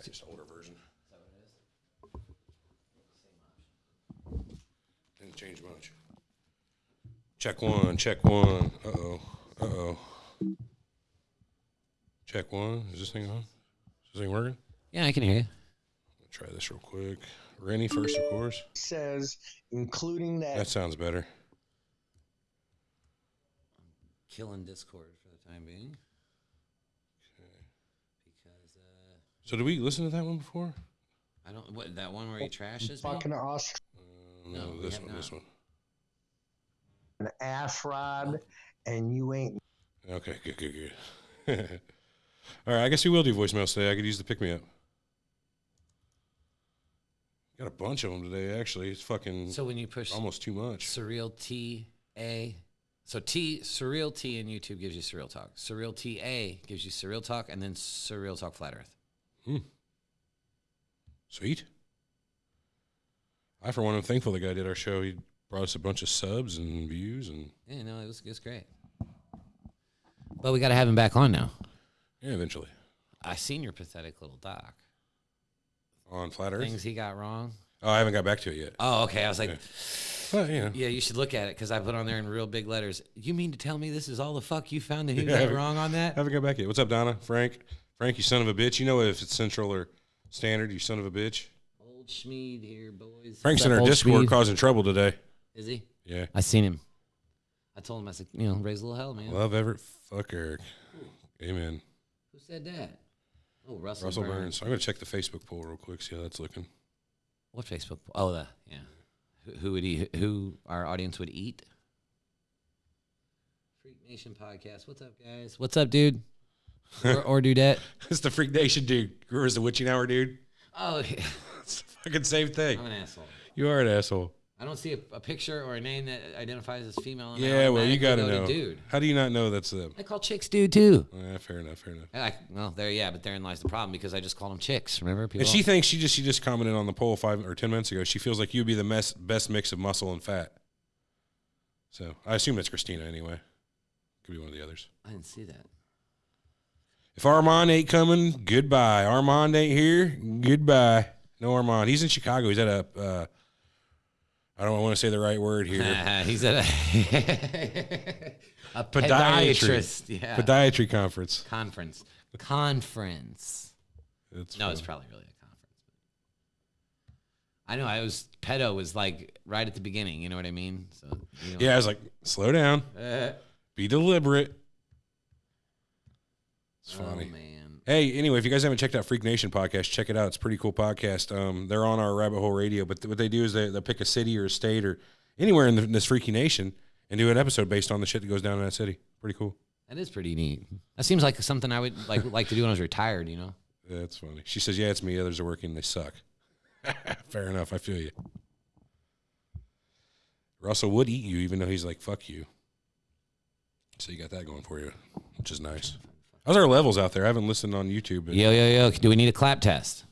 just older version. Is that what it is? Didn't change much. Check one, check one. Uh-oh. Check one. Is this thing on? Is this thing working? Yeah, I can hear you. Try this real quick. Rennie first, of course. Says, including That sounds better. Killing Discord for the time being. Okay. Because, So did we listen to that one before? I don't, what, that one where he trashes me? fucking Austrian No, this one, this one. ass rod, and you ain't. Okay, good. All right, I guess we will do voicemails today. I could use the pick-me-up. Got a bunch of them today, actually. It's fucking So when you push almost too much. Surreal T-A. So Surreal T in YouTube gives you Surreal Talk. Surreal T-A gives you Surreal Talk, and then Surreal Talk Flat Earth. Sweet. I, for one, am thankful the guy did our show. He brought us a bunch of subs and views. And Yeah, no, it was great. But we got to have him back on now. yeah, eventually. I seen your pathetic little doc. On Flat Earth? Things he got wrong. Oh, I haven't got back to it yet. Oh, okay. I was like, Yeah. Well, you know. yeah, you should look at it because I put on there in real big letters. You mean to tell me this is all the fuck you found that he got wrong on that? Haven't got back yet. What's up, Donna? Frank, you son of a bitch. You know if it's Central or Standard, you son of a bitch. Old Schmeed here, boys. Frank's in our Discord causing trouble today. Is he? Yeah. I seen him. I told him, I said, raise a little hell, man. Love Everett. Fuck Eric. Amen. Who said that? Oh, Russell Burns. I'm going to check the Facebook poll real quick, see how that's looking. What Facebook? Oh, yeah. Who would who our audience would eat? Freak Nation podcast. What's up, guys? What's up, dude? Or dudette? It's the Freak Nation dude. Where's the witching hour dude? Oh, yeah. It's the fucking same thing. I'm an asshole. You are an asshole. I don't see a picture or a name that identifies as female. And Yeah, well, you got to know. Dude. How do you not know that's them? I call chicks dude, too. Fair enough. But therein lies the problem because I just call them chicks. Remember? People And she thinks she just commented on the poll 5 or 10 minutes ago. She feels like you'd be the best mix of muscle and fat. So I assume it's Christina anyway. Could be one of the others. I didn't see that. If Armand ain't coming, goodbye. Armand ain't here, goodbye. No Armand. He's in Chicago. He's at a, I don't want to say the right word here. He's at a podiatrist. Yeah. Podiatry conference. Conference. It's probably really a conference. I know. Pedo was like right at the beginning. You know what I mean? So yeah, I was like, slow down. Be deliberate. It's funny. Oh, man. Hey, anyway, if you guys haven't checked out Freak Nation podcast, check it out. It's a pretty cool podcast. They're on our Rabbit Hole Radio, but what they do is they'll pick a city or a state or anywhere in this Freaky Nation and do an episode based on the shit that goes down in that city. Pretty cool. That is pretty neat. That seems like something I would like to do when I was retired, Yeah, that's funny. She says, yeah, it's me. Others are working. They suck. Fair enough. I feel you. Russell would eat you even though he's like, fuck you. So you got that going for you, which is nice. How's our levels out there? I haven't listened on YouTube. But Yo. Do we need a clap test?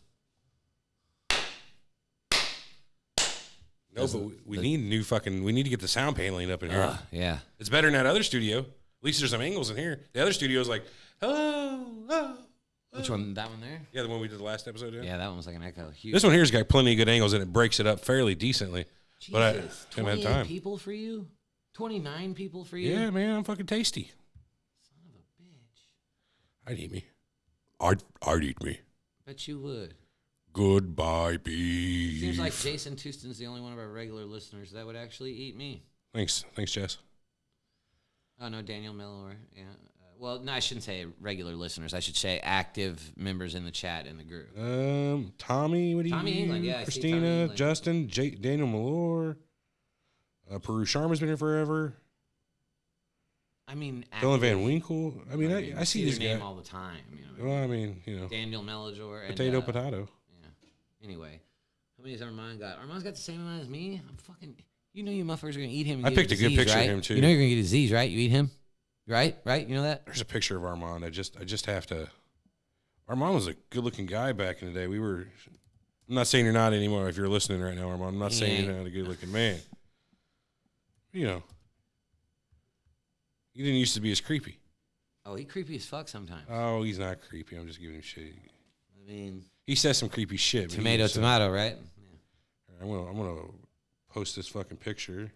No, but we need we need to get the sound paneling up in here. Yeah. It's better in that other studio. At least there's some angles in here. The other studio is like, hello. Which one? That one there? Yeah, the one we did the last episode. Yeah, that one was like an echo. Huge. This one here's got plenty of good angles and it breaks it up fairly decently. Jesus, but I haven't had 28 time. people for you? 29 people for you? Yeah, man, I'm fucking tasty. Son of a bitch. I'd eat me. I'd eat me. Bet you would. Goodbye, beef. Seems like Jason Touston's the only one of our regular listeners that would actually eat me. Thanks, Jess. Oh, no, Daniel Miller. Yeah. Well, no, I shouldn't say regular listeners. I should say active members in the chat in the group. Tommy, what do you? Tommy England, yeah. Christina, Justin, Daniel Malore. Peru Sharma's been here forever. I mean, Dylan Van Winkle. I mean, I see these name guys all the time. Well, I mean, Daniel Melajor. Potato. Yeah. Anyway, how many has Armand got? Armand's got the same amount as me. I'm fucking. You know, you motherfuckers are gonna eat him. I picked a good picture right? of him too. You know, you're gonna get a disease, right? You eat him, right? You know that. There's a picture of Armand. I just have to. Armand was a good-looking guy back in the day. I'm not saying you're not anymore. If you're listening right now, Armand, I'm not saying you're not a good-looking man. You know, he didn't used to be as creepy. Oh, he creepy as fuck sometimes. Oh, he's not creepy. I'm just giving him shit. I mean, he says some creepy shit. but he tomato, just, tomato, right? I'm gonna post this fucking picture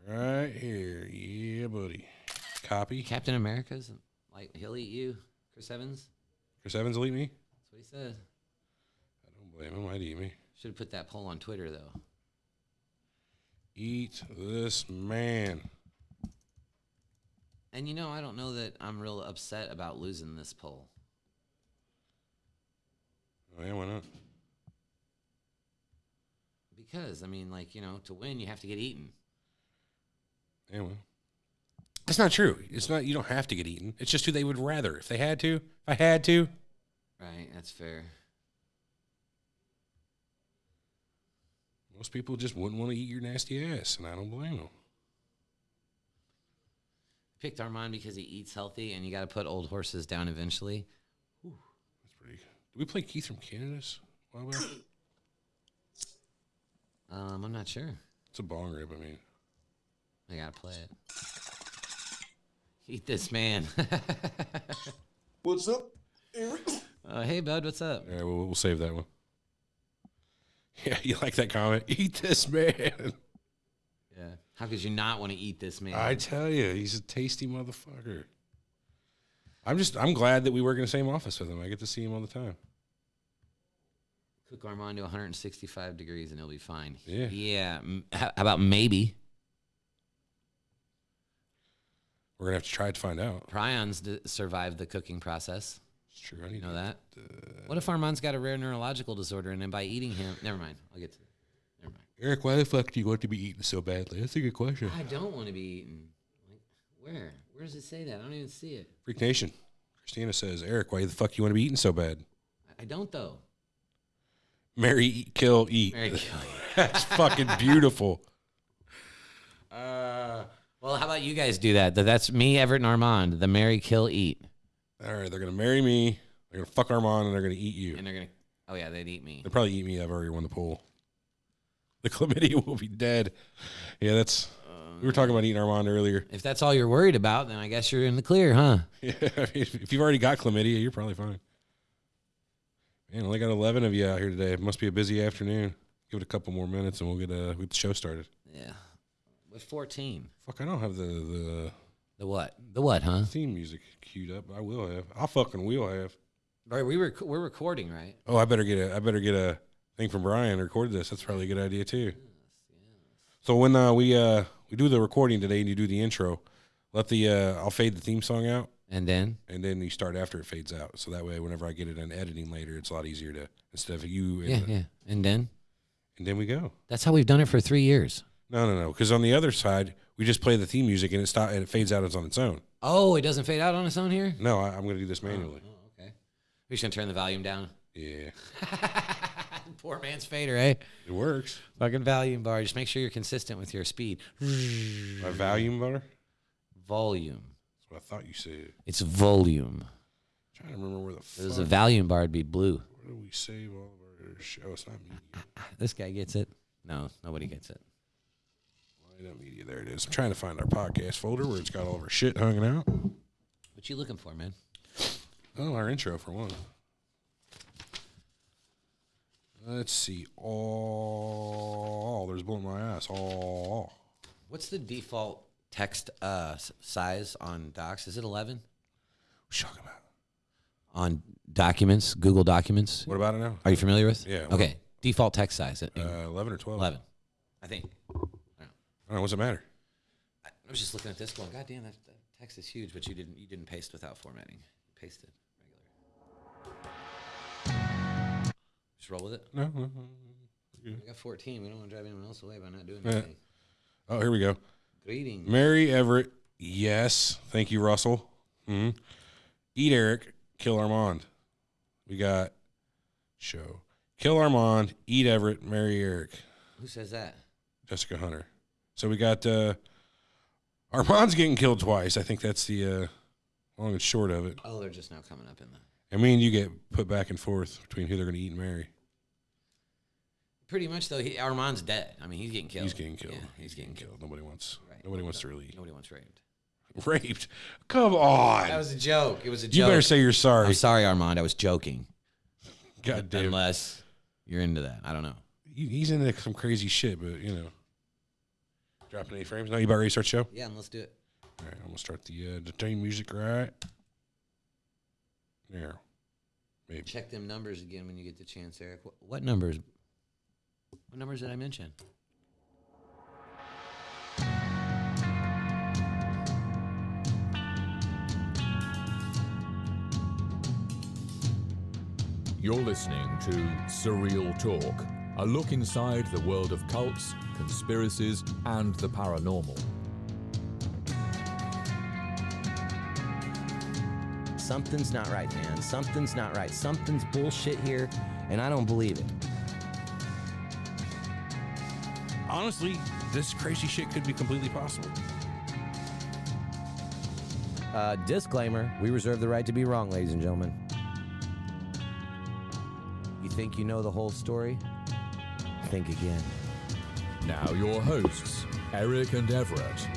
right here. Yeah, buddy. Copy. Captain America's like he'll eat you. Chris Evans. Chris Evans will eat me. That's what he said. I don't blame him. I'd eat me. Should have put that poll on Twitter though. Eat this man. And I don't know that I'm real upset about losing this poll. Oh yeah, why not? Because to win you have to get eaten. Yeah, well. That's not true. It's not. You don't have to get eaten. It's just who they would rather. If they had to. If I had to. Right, that's fair. Most people just wouldn't want to eat your nasty ass, and I don't blame them. Picked Armand because he eats healthy, and you got to put old horses down eventually. Ooh, that's pretty good. Did we play Keith from Canada's a while back? I'm not sure. It's a bong rib, I mean. I got to play it. Eat this man. What's up, Eric? Hey, bud, what's up? All right, we'll save that one. Yeah, you like that comment? Eat this man. Yeah. How could you not want to eat this man? I tell you, he's a tasty motherfucker. I'm glad that we work in the same office with him. I get to see him all the time. Cook Armand to 165 degrees and he'll be fine. Yeah. Yeah. How about maybe? We're going to have to try to find out. Prions survived the cooking process. It's true. I need You know to that? What if Armand's got a rare neurological disorder and then by eating him... Never mind. I'll get to it. Never mind. Eric, why the fuck do you want to be eaten so badly? That's a good question. I don't want to be eaten. Like, where? Where does it say that? I don't even see it. Freak Nation. Christina says, Eric, why the fuck you want to be eaten so bad? I don't, though. Marry, eat, kill, eat. Very kill. That's fucking beautiful. Well, how about you guys do that? That's me, Everett, and Armand. The marry, kill, eat. All right, they're going to marry me. They're going to fuck Armand, and they're going to eat you. And they're going to... Oh, yeah, they'd eat me. They'll probably eat me. I've already won the poll. The chlamydia will be dead. Yeah, that's... we were talking about eating Armand earlier. If that's all you're worried about, then I guess you're in the clear, huh? Yeah, I mean, if you've already got chlamydia, you're probably fine. Man, only got 11 of you out here today. It must be a busy afternoon. Give it a couple more minutes, and we'll get the show started. Yeah. With 14. Fuck, I don't have the The what? The what, huh? theme music queued up. I will have. I fucking will have. Right, we're recording, right? Oh, I better get a thing from Brian to record this. That's probably a good idea too. So when we do the recording today and you do the intro, let the I'll fade the theme song out, And then? you start after it fades out. So that way, whenever I get it in editing later, it's a lot easier to instead of you. Yeah. And then? And then we go. That's how we've done it for 3 years. No. Because on the other side, we just play the theme music and it fades out on its own. Oh, it doesn't fade out on its own here? No, I'm going to do this manually. Oh, okay. We're just going to turn the volume down. Yeah, Poor man's fader, eh? it works. Fucking volume bar. Just make sure you're consistent with your speed. My volume bar. Volume. That's what I thought you said. It's volume. Trying to remember where the If it was fuck. a volume bar, it'd be blue. Where do we save all of our show? It's not media. This guy gets it. No, nobody gets it. Why not media? There it is. I'm trying to find our podcast folder where it's got all of our shit hanging out. What you looking for, man? Oh, our intro for one. Let's see. Oh, there's blown my ass. Oh, What's the default text size on Docs? Is it 11? talking about. On documents, Google Documents? What about it now? Are you familiar with? Yeah. Okay. Default text size. 11 or 12? 11. I think. I don't know. What's it matter? I was just looking at this going, God damn, that text is huge, but you didn't paste without formatting. You pasted regular. Just roll with it. No. We got 14. We don't want to drive anyone else away by not doing Yeah. anything. Oh, here we go. Greetings. Mary Everett. Yes. Thank you, Russell. Mm-hmm. Eat Eric. Kill Armand. We got show. Kill Armand. Eat Everett. Marry Eric. Who says that? Jessica Hunter. So we got Armand's getting killed twice. I think that's the long and short of it. Oh, they're just now coming up in the... And me and you get put back and forth between who they're going to eat and marry. Pretty much, though, Armand's dead. I mean, he's getting killed. He's getting killed. Yeah, he's getting killed. Nobody wants. Right. Nobody wants to really. Nobody wants raped. Raped? Come on. That was a joke. It was a joke. You better say you're sorry. I'm sorry, Armand. I was joking. God damn. Unless you're into that. I don't know. He's into some crazy shit, but, you know. Dropping any frames? No, you about ready to start the show? Yeah, let's do it. All right, I'm going to start the theme music right there. Maybe. Check them numbers again when you get the chance, Eric. What numbers? What numbers did I mention? You're listening to Surreal Talk, a look inside the world of cults, conspiracies, and the paranormal. Something's not right, man. Something's not right. Something's bullshit here, and I don't believe it. Honestly, this crazy shit could be completely possible. Disclaimer, we reserve the right to be wrong, ladies and gentlemen. You think you know the whole story? Think again. Now your hosts, Eric and Everett.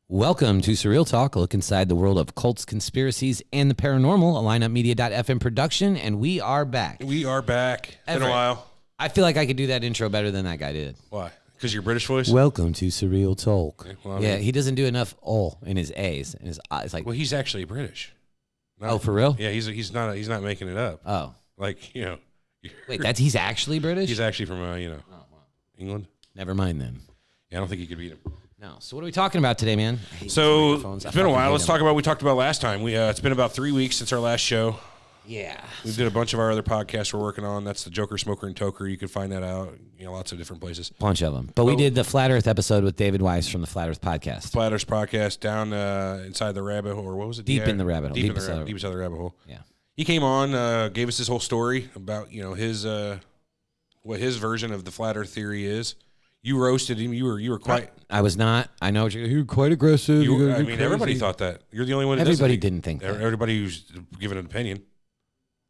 Welcome to Surreal Talk, a look inside the world of cults, conspiracies, and the paranormal, a lineupmedia.fm production, and we are back. We are back. Been a Everett. while. I feel like I could do that intro better than that guy did. Why? Because your British voice? Welcome to Surreal Talk. Okay, well, I Yeah, mean- he doesn't do enough in his A's and his I's. Like, Well, he's actually British. oh, for real? Yeah, he's not making it up. Oh, Like, you know. wait, he's actually British? He's actually from, England. Never mind then. Yeah, I don't think he could beat him. No. So what are we talking about today, man? I hate So, these microphones. I it's been a fucking while. hate Let's them. talk about what we talked about last time. It's been about 3 weeks since our last show. Yeah. We did a bunch of our other podcasts we're working on. That's the Joker, Smoker, and Toker. You can find that out, lots of different places. Bunch of them. But we did the Flat Earth episode with David Weiss from the Flat Earth podcast. Platters podcast down inside the rabbit hole, or what was it? Deep Yeah, in the rabbit hole. Deep Deep inside the rabbit hole. Yeah. He came on, gave us this whole story about his what his version of the flat Earth theory is. You roasted him. You were quite. I was not. I know you're quite aggressive. I mean, everybody thought that. You're the only one. That Everybody doesn't didn't think that. Everybody who's given an opinion.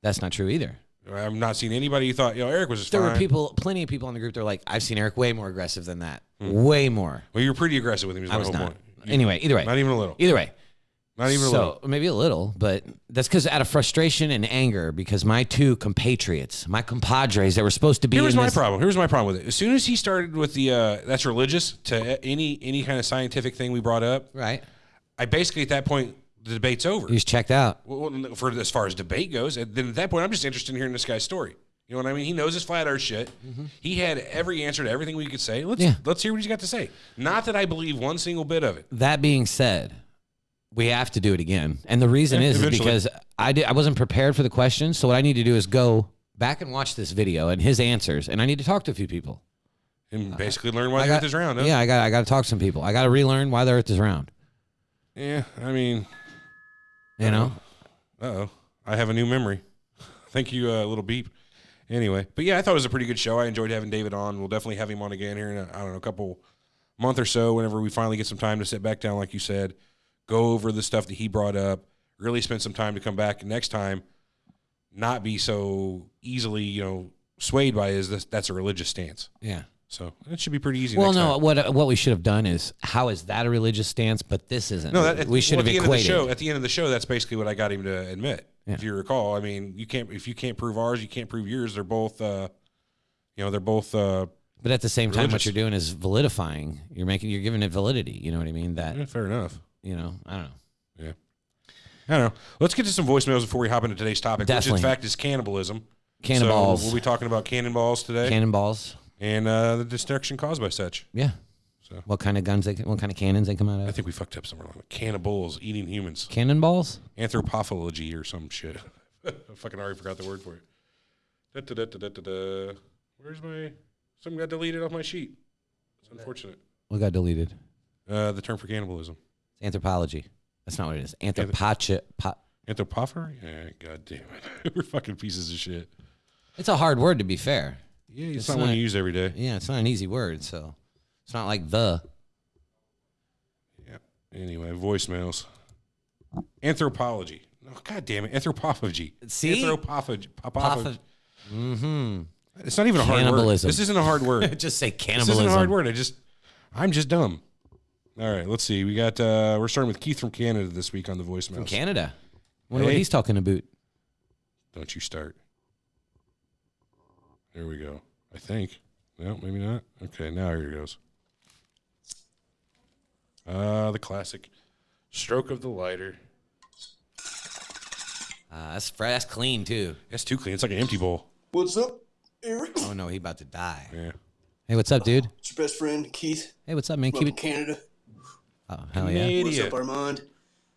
That's not true either. I've not seen anybody who thought Eric was just There fine. were plenty of people in the group. They're like, I've seen Eric way more aggressive than that. Way more. Well, you were pretty aggressive with him. Is I my was whole not. point. Anyway, either way. Not even a little. Either way. Not even a little. So maybe a little, but that's because out of frustration and anger, because my two compatriots, my compadres that were supposed to be Here's in my this, problem. Here's my problem with it. As soon as he started with the that's religious to any kind of scientific thing we brought up, right? I basically at that point the debate's over. He's checked out. Well, for as far as debate goes, and then at that point I'm just interested in hearing this guy's story. You know what I mean? He knows his flat Earth shit. He had every answer to everything we could say. Let's hear what he's got to say. Not that I believe one single bit of it. That being said, we have to do it again, and the reason is because I wasn't prepared for the questions. So what I need to do is go back and watch this video and his answers, and I need to talk to a few people And basically learn why the Earth is round. Huh? Yeah, I got to talk to some people. I got to relearn why the Earth is round. Yeah, I mean, Uh-oh. I have a new memory. Thank you, little beep. Anyway, but yeah, I thought it was a pretty good show. I enjoyed having David on. We'll definitely have him on again here in a couple month or so, whenever we finally get some time to sit back down, like you said, go over the stuff that he brought up, really spend some time to come back next time, not be so easily, swayed by that's a religious stance. Yeah. So it should be pretty easy. Well, next no, time. what we should have done is, how is that a religious stance? But this isn't. No, we should have equated. At the end of the show, that's basically what I got him to admit. Yeah. If you recall, I mean, if you can't prove ours, you can't prove yours. They're both, they're both. But at the same time, what religious. you're doing is validifying. You're giving it validity. You know what I mean? That Fair enough. I don't know. Yeah. I don't know. Let's get to some voicemails before we hop into today's topic, Definitely. which in fact is cannibalism. Cannonballs. So we'll be talking about cannonballs today Cannonballs. and the destruction caused by such. Yeah. So. What kind of guns? What kind of cannons they come out of? I think we fucked up somewhere. Cannibals eating humans. Cannonballs. Anthropophagi or some shit. I fucking already forgot the word for it. Where's my... Something got deleted off my sheet. It's unfortunate. What got deleted? The term for cannibalism. Anthropology. That's not what it is. Anthropophagy. Anthropophagy? Yeah, god damn it. We're fucking pieces of shit. It's a hard word, to be fair. Yeah, it's not one you use every day. Yeah, it's not an easy word, so it's not like the. Yeah. Anyway, voicemails. Anthropology. Oh, God damn it. Anthropophagy. See? Anthropophagy. Mm-hmm. It's not even a hard word. Cannibalism. This isn't a hard word. Just say This cannibalism. isn't a hard word. I'm just dumb. All right, let's see. We got, we're starting with Keith from Canada this week on the voicemails. From Canada. Wonder what he's talking about. Don't you start. There we go. I think. No, maybe not. Okay, now here it goes. The classic stroke of the lighter. That's clean, too. That's too clean. It's like an empty bowl. What's up, Eric? Oh, no, he about to die. Yeah. Hey, what's up, dude? It's your best friend, Keith. Hey, what's up, man? From Keep up in it. Canada. Oh, hell yeah. Idiot. What's up, Armand?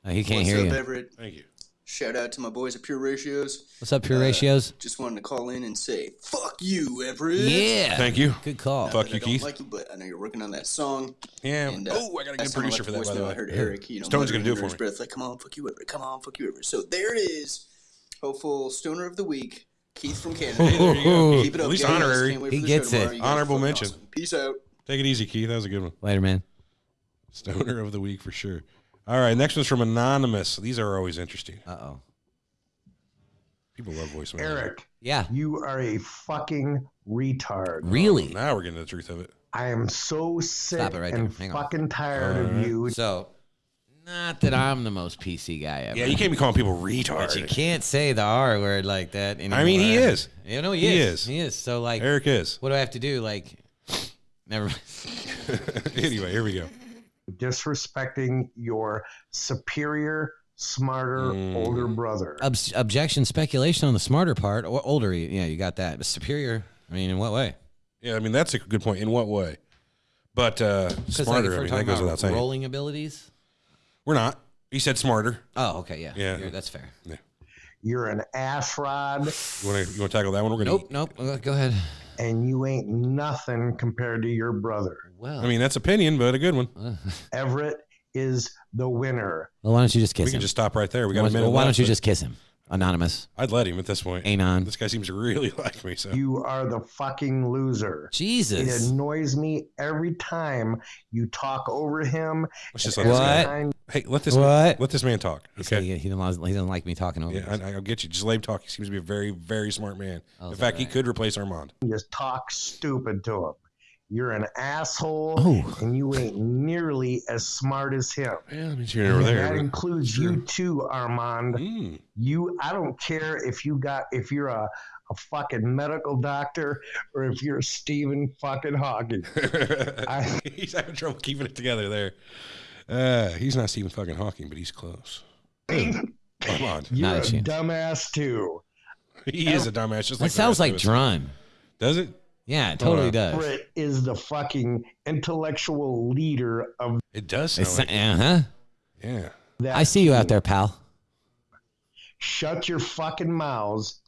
Oh, he can't What's hear up, you. Everett? Thank you. Shout out to my boys at Pure Ratios. What's up, Pure Ratios? Just wanted to call in and say, fuck you, Everett. Yeah. Thank you. Good call. Fuck I you, don't Keith. like you, but I know you're working on that song. Yeah. And, I got a good that's producer kinda for that, by like the way. I heard Eric, Stone's going to do it for his me. breath, like, come on, fuck you, Everett. Come on, fuck you, Everett. So there it is. Hopeful Stoner of the Week, Keith from Canada. Hey, there you go. Keep it up, At least guys. honorary. Can't wait for He the gets show it. tomorrow. You guys are Honorable fucking mention. awesome. Peace out. Take it easy, Keith. That was a good one. Later, man. Stoner of the week for sure. All right, next one's from Anonymous. These are always interesting. Uh-oh. People love voicemail. Eric, Yeah. you are a fucking retard. Really? Now we're getting to the truth of it. I am so sick Stop it right and there. Hang on. fucking tired of you. So, not that I'm the most PC guy ever. Yeah, you can't be calling people But you retard. can't say the R word like that anymore. I mean, he is. You know, he He is. is. He is. So, like, Eric is. what do I have to do? Like, never mind. Anyway, here we go. Disrespecting your superior, smarter, older brother. Objection, speculation on the smarter part. Or older, yeah, you got that. But superior, I mean, in what way? Yeah, I mean, that's a good point. In what way? But Because, like, smarter, if I we're mean, talking that goes about without saying. rolling abilities. We're not. He said smarter. Oh, okay, yeah. Yeah. That's fair. You're an ass rod, You want to tackle that one? We're going to Nope. Go ahead. and you ain't nothing compared to your brother. Well, I mean, that's opinion, but a good one. Everett is the winner. well, why don't you just kiss We him? can just stop right there. We got a minute Well, why left, don't you but just kiss him? Anonymous. I'd let him at this point. Anon. This guy seems to really like me. So You are the fucking loser. It Jesus. annoys me every time you talk over him. let's just and let this What? guy. every time Hey, let this man talk. He said Okay. he doesn't like me talking over Yeah, him. I'll get you. Just let him talk. He seems to be a very, very smart man. Oh, In is fact, that he right? could replace Armand. you just talk stupid to him. You're an asshole, Oh. and you ain't nearly as smart as him. Yeah, I mean, you're over And there. that but- includes Sure. you too, Armand. Mm. I don't care if you're a fucking medical doctor or if you're Stephen fucking Hawking. He's having trouble keeping it together there. He's not Stephen fucking Hawking, but he's close. Come on. You're Not a a chance. dumbass too. He is a dumbass. Just That like the sounds rest like of us. Drun. Does it? Yeah, it totally does. Everett is the fucking intellectual leader of It does It's, sound like uh-huh. yeah. that. I see you out team. there, pal. Shut your fucking mouths.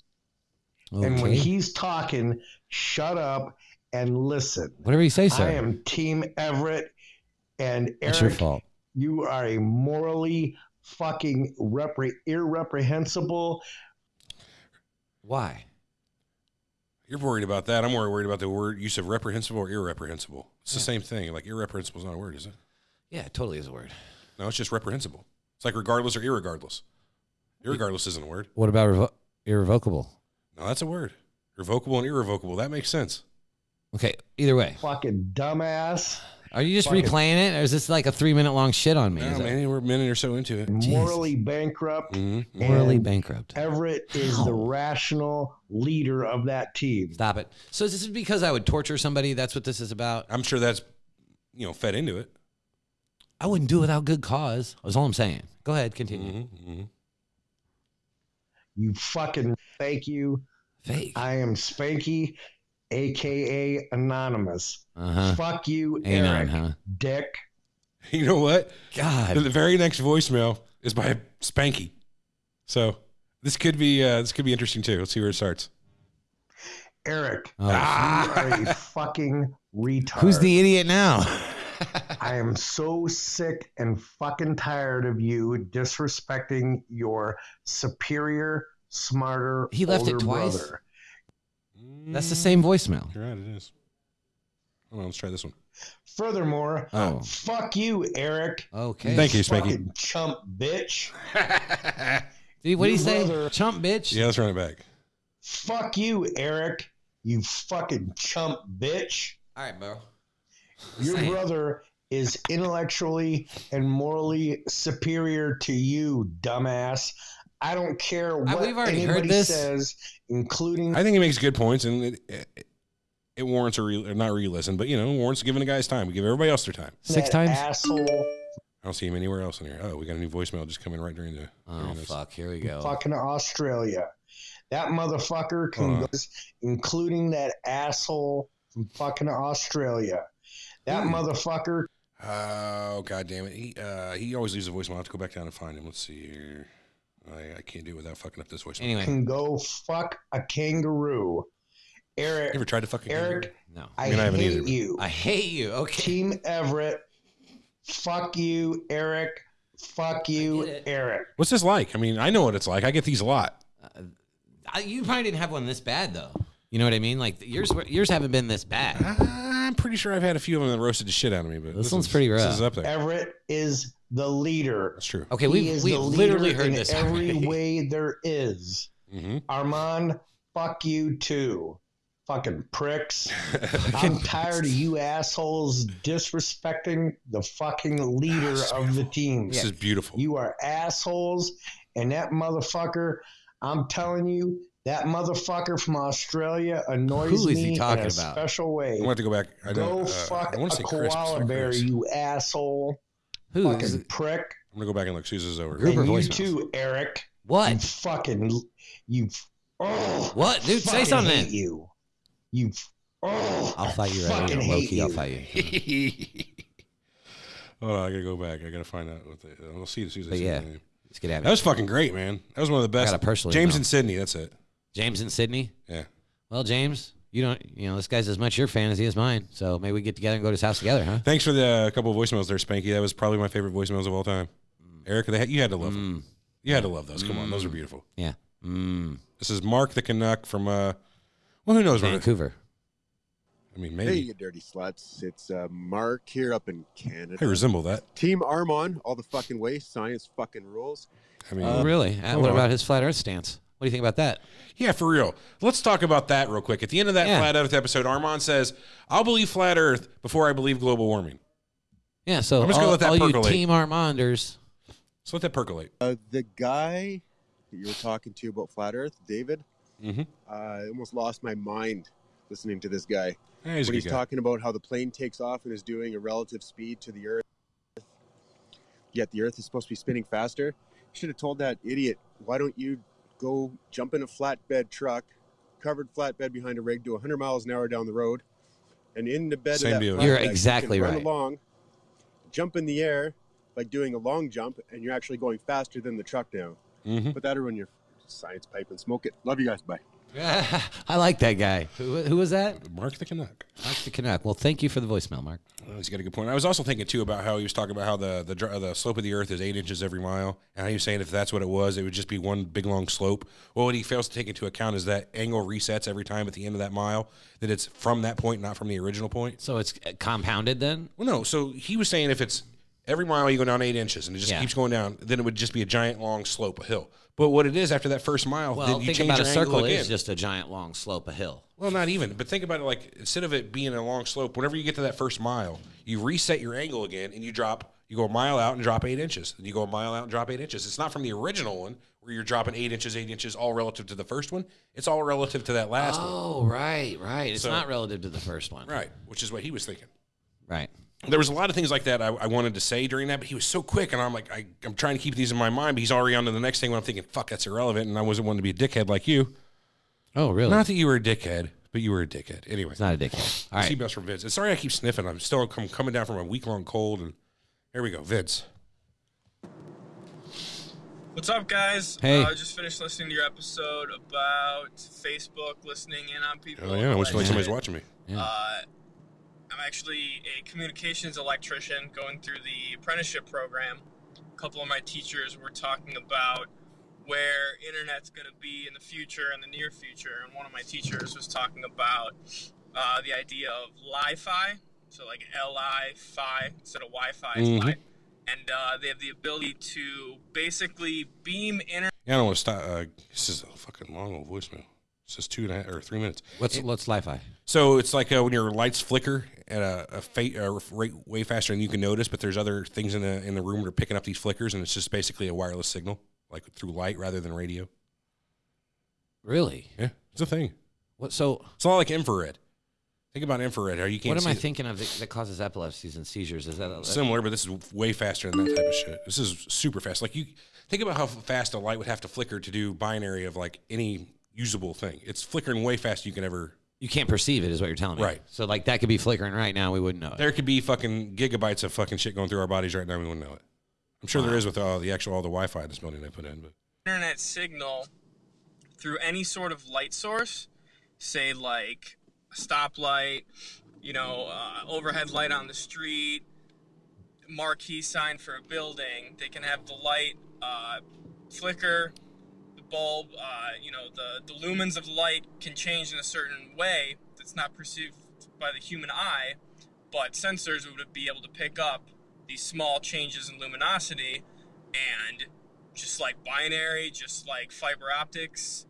And when Okay. he's talking, shut up and listen. Whatever you say, sir. I am Team Everett, and It's your Eric, fault. you are a morally fucking irreprehensible. Why? You're worried about that. I'm more worried about the word use of reprehensible or irreprehensible. It's the same thing. Like irreprehensible is not a word, is it? Yeah, it totally is a word. No, it's just reprehensible. It's like regardless or irregardless. Irregardless isn't a word. What about irrevocable? No, that's a word. Revocable and irrevocable. That makes sense. Okay, either way. Fucking dumbass, Are you just Fucking- replaying it, or is this like a 3-minute long shit on me? No, Is it man, we're a minute or so into it. morally bankrupt. Mm-hmm. morally and bankrupt? Everett is the rational leader of that team. Stop it. So is this because I would torture somebody? That's what this is about? I'm sure that's fed into it. I wouldn't do it without good cause. That's all I'm saying. Go ahead, continue. Mm-hmm. You fucking thank you. Fake. I am Spanky, aka Anonymous. Uh-huh. Fuck you, Anon, Eric, huh? dick. You know what? God. The very next voicemail is by Spanky. So this could be interesting too. Let's see where it starts. Eric, Oh. you are a fucking retard. Who's the idiot now? I am so sick and fucking tired of you disrespecting your superior, smarter, He left it older twice? brother. That's the same voicemail. You're right, it is. Hold on, let's try this one. Furthermore, Oh. fuck you, Eric. Okay. Thank you, Spanky. Fucking chump bitch. Dude, what do you say? brother- Chump bitch? Yeah, let's run it back. Fuck you, Eric. You fucking chump bitch. All right, bro. Your Same. brother is intellectually and morally superior to you, dumbass. I don't care what we've already heard anybody this. says, including I think he makes good points, and it warrants not re-listen, but warrants giving the guys time. We give everybody else their time. 6 that times? asshole I don't see him anywhere else in here. Oh, we got a new voicemail just coming right during the. Oh, during this. fuck. Here we go. fucking Australia. That motherfucker can Hold on. go, including that asshole from fucking Australia. That motherfucker Oh, god damn it! He always leaves a voicemail. I have to go back down and find him. Let's see here. I can't do it without fucking up this voicemail. Anyway. can go fuck a kangaroo. You Eric, ever tried to fuck a Eric, No. I, mean, I haven't hate either, but- you. I hate you. Okay. Team Everett, fuck you, Eric. Fuck I you, get it. Eric. What's this like? I mean, I know what it's like. I get these a lot. You probably didn't have one this bad, though. You know what I mean? Like, yours haven't been this bad. I'm pretty sure I've had a few of them that roasted the shit out of me, but This one's pretty rough. This is up there. Everett is the leader. That's true. Okay, He we've is the literally leader heard in this every already. way there is. Mm-hmm. Armand, fuck you too. Fucking pricks. I'm tired of you assholes disrespecting the fucking leader of the team. This is beautiful. You are assholes, and that motherfucker, I'm telling you, that motherfucker from Australia annoys Who is he me talking in a about? special way. I'm going to have to go back. I Go don't, fuck I a want to say Chris. koala bear, you asshole. Who? Fucking Is it? prick. I'm going to go back and look. Susan's over. Group or And you voicemails? too, Eric. You What? fucking, you, oh, What? Dude, say fucking something. hate you. You, oh, I'll fight you right fucking now. hate Low-key, I'll you. fight you. Hold on, I got to go back. I got to find out what I'll see as soon as I But see yeah. the name. Let's get at That it. was fucking great, man. That was one of the best. got it personally, James though. and Sydney, that's it. James and Sydney? Yeah. Well, James, this guy's as much your fan as he is mine. So maybe we get together and go to his house together, huh? Thanks for the couple of voicemails there, Spanky. That was probably my favorite voicemails of all time. Eric, you had to love them. You had to love those. Come on, those are beautiful. Yeah. This is Mark the Canuck from, well, who knows? Where, Vancouver. I mean, Hey, maybe. you dirty sluts. It's Mark here up in Canada. I resemble that. Team Armand, all the fucking way. Science fucking rules. I mean, Oh, really? hold What on. about his flat Earth stance? What do you think about that? Yeah, for real. Let's talk about that real quick. At the end of that Yeah. Flat Earth episode, Armand says, I'll believe Flat Earth before I believe global warming. Yeah, so I'm just gonna all, let that all you percolate. Team Armanders. So let that percolate. The guy that you were talking to about Flat Earth, David, Mm-hmm. I almost lost my mind listening to this guy. Yeah, he's a When good he's guy. talking about how the plane takes off and is doing a relative speed to the Earth, yet the Earth is supposed to be spinning faster. You should have told that idiot, why don't you go jump in a flatbed truck, covered flatbed behind a rig, do 100 miles an hour down the road, and in the bed Same of that deal. flatbed, You're you exactly can run right. along, jump in the air, like doing a long jump, and you're actually going faster than the truck now. Mm-hmm. Put that around your science pipe and smoke it. Love you guys. Bye. I like that guy. Who was that? Mark the Canuck. Mark the Canuck. Well, thank you for the voicemail, Mark. He's got a good point. I was also thinking, too, about how he was talking about how the slope of the Earth is 8 inches every mile. And how he was saying if that's what it would just be one big, long slope. Well, what he fails to take into account is that angle resets every time at the end of that mile, that it's from that point, not from the original point. So it's compounded then? Well, no. So he was saying if it's every mile you go down 8 inches and it just Yeah. keeps going down, then it would just be a giant, long slope, a hill. But what it is after that first mile, Well, then you think change about a your angle circle again. is just a giant long slope, a hill. Well, not even. But think about it like instead of it being a long slope, whenever you get to that first mile, you reset your angle again and you go a mile out and drop 8 inches. Then you go a mile out and drop 8 inches. It's not from the original one where you're dropping 8 inches, all relative to the first one. It's all relative to that last one. Oh, right. It's So- not relative to the first one. Right, which is what he was thinking. Right. There was a lot of things like that I wanted to say during that, but he was so quick, and I'm like, I'm trying to keep these in my mind, but he's already on to the next thing when I'm thinking, fuck, that's irrelevant, and I wasn't wanting to be a dickhead like you. Oh, really? Not that you were a dickhead, but you were a dickhead. Anyway. It's not a dickhead. All right. Seatbelts from Vince. And sorry I keep sniffing. I'm still coming down from a week-long cold, and here we go, Vince. What's up, guys? Hey. I just finished listening to your episode about Facebook listening in on people. Oh, yeah, I almost feel like somebody's watching me. I'm actually a communications electrician going through the apprenticeship program. A couple of my teachers were talking about where internet's going to be in the future and the near future, and one of my teachers was talking about the idea of Li-Fi, so like Li-Fi instead of Wi-Fi, it's Li. And they have the ability to basically beam internet. Yeah, I don't want to stop. This is a fucking long old voicemail. It says 2.5 or 3 minutes. What's Li-Fi? So it's like when your lights flicker at a rate way faster than you can notice, but there's other things in the room that are picking up these flickers, and it's just basically a wireless signal, like through light rather than radio. Really? Yeah, it's a thing. What? So it's a lot like infrared. Think about infrared. How you can't. What am I thinking of that causes epilepsies and seizures? Is that similar? But this is way faster than that type of shit. This is super fast. Like you think about how fast a light would have to flicker to do binary of like any usable thing. It's flickering way faster than you can ever. You can't perceive it, is what you're telling me. Right. So like that could be flickering right now. We wouldn't know it. There could be fucking gigabytes of fucking shit going through our bodies right now. We wouldn't know it. I'm sure there is with all the Wi-Fi in this building they put in. But internet signal through any sort of light source, say like a stoplight, overhead light on the street, marquee sign for a building, they can have the light flicker, the bulb, the lumens of the light can change in a certain way that's not perceived by the human eye, but sensors would be able to pick up these small changes in luminosity, and just like binary, just like fiber optics,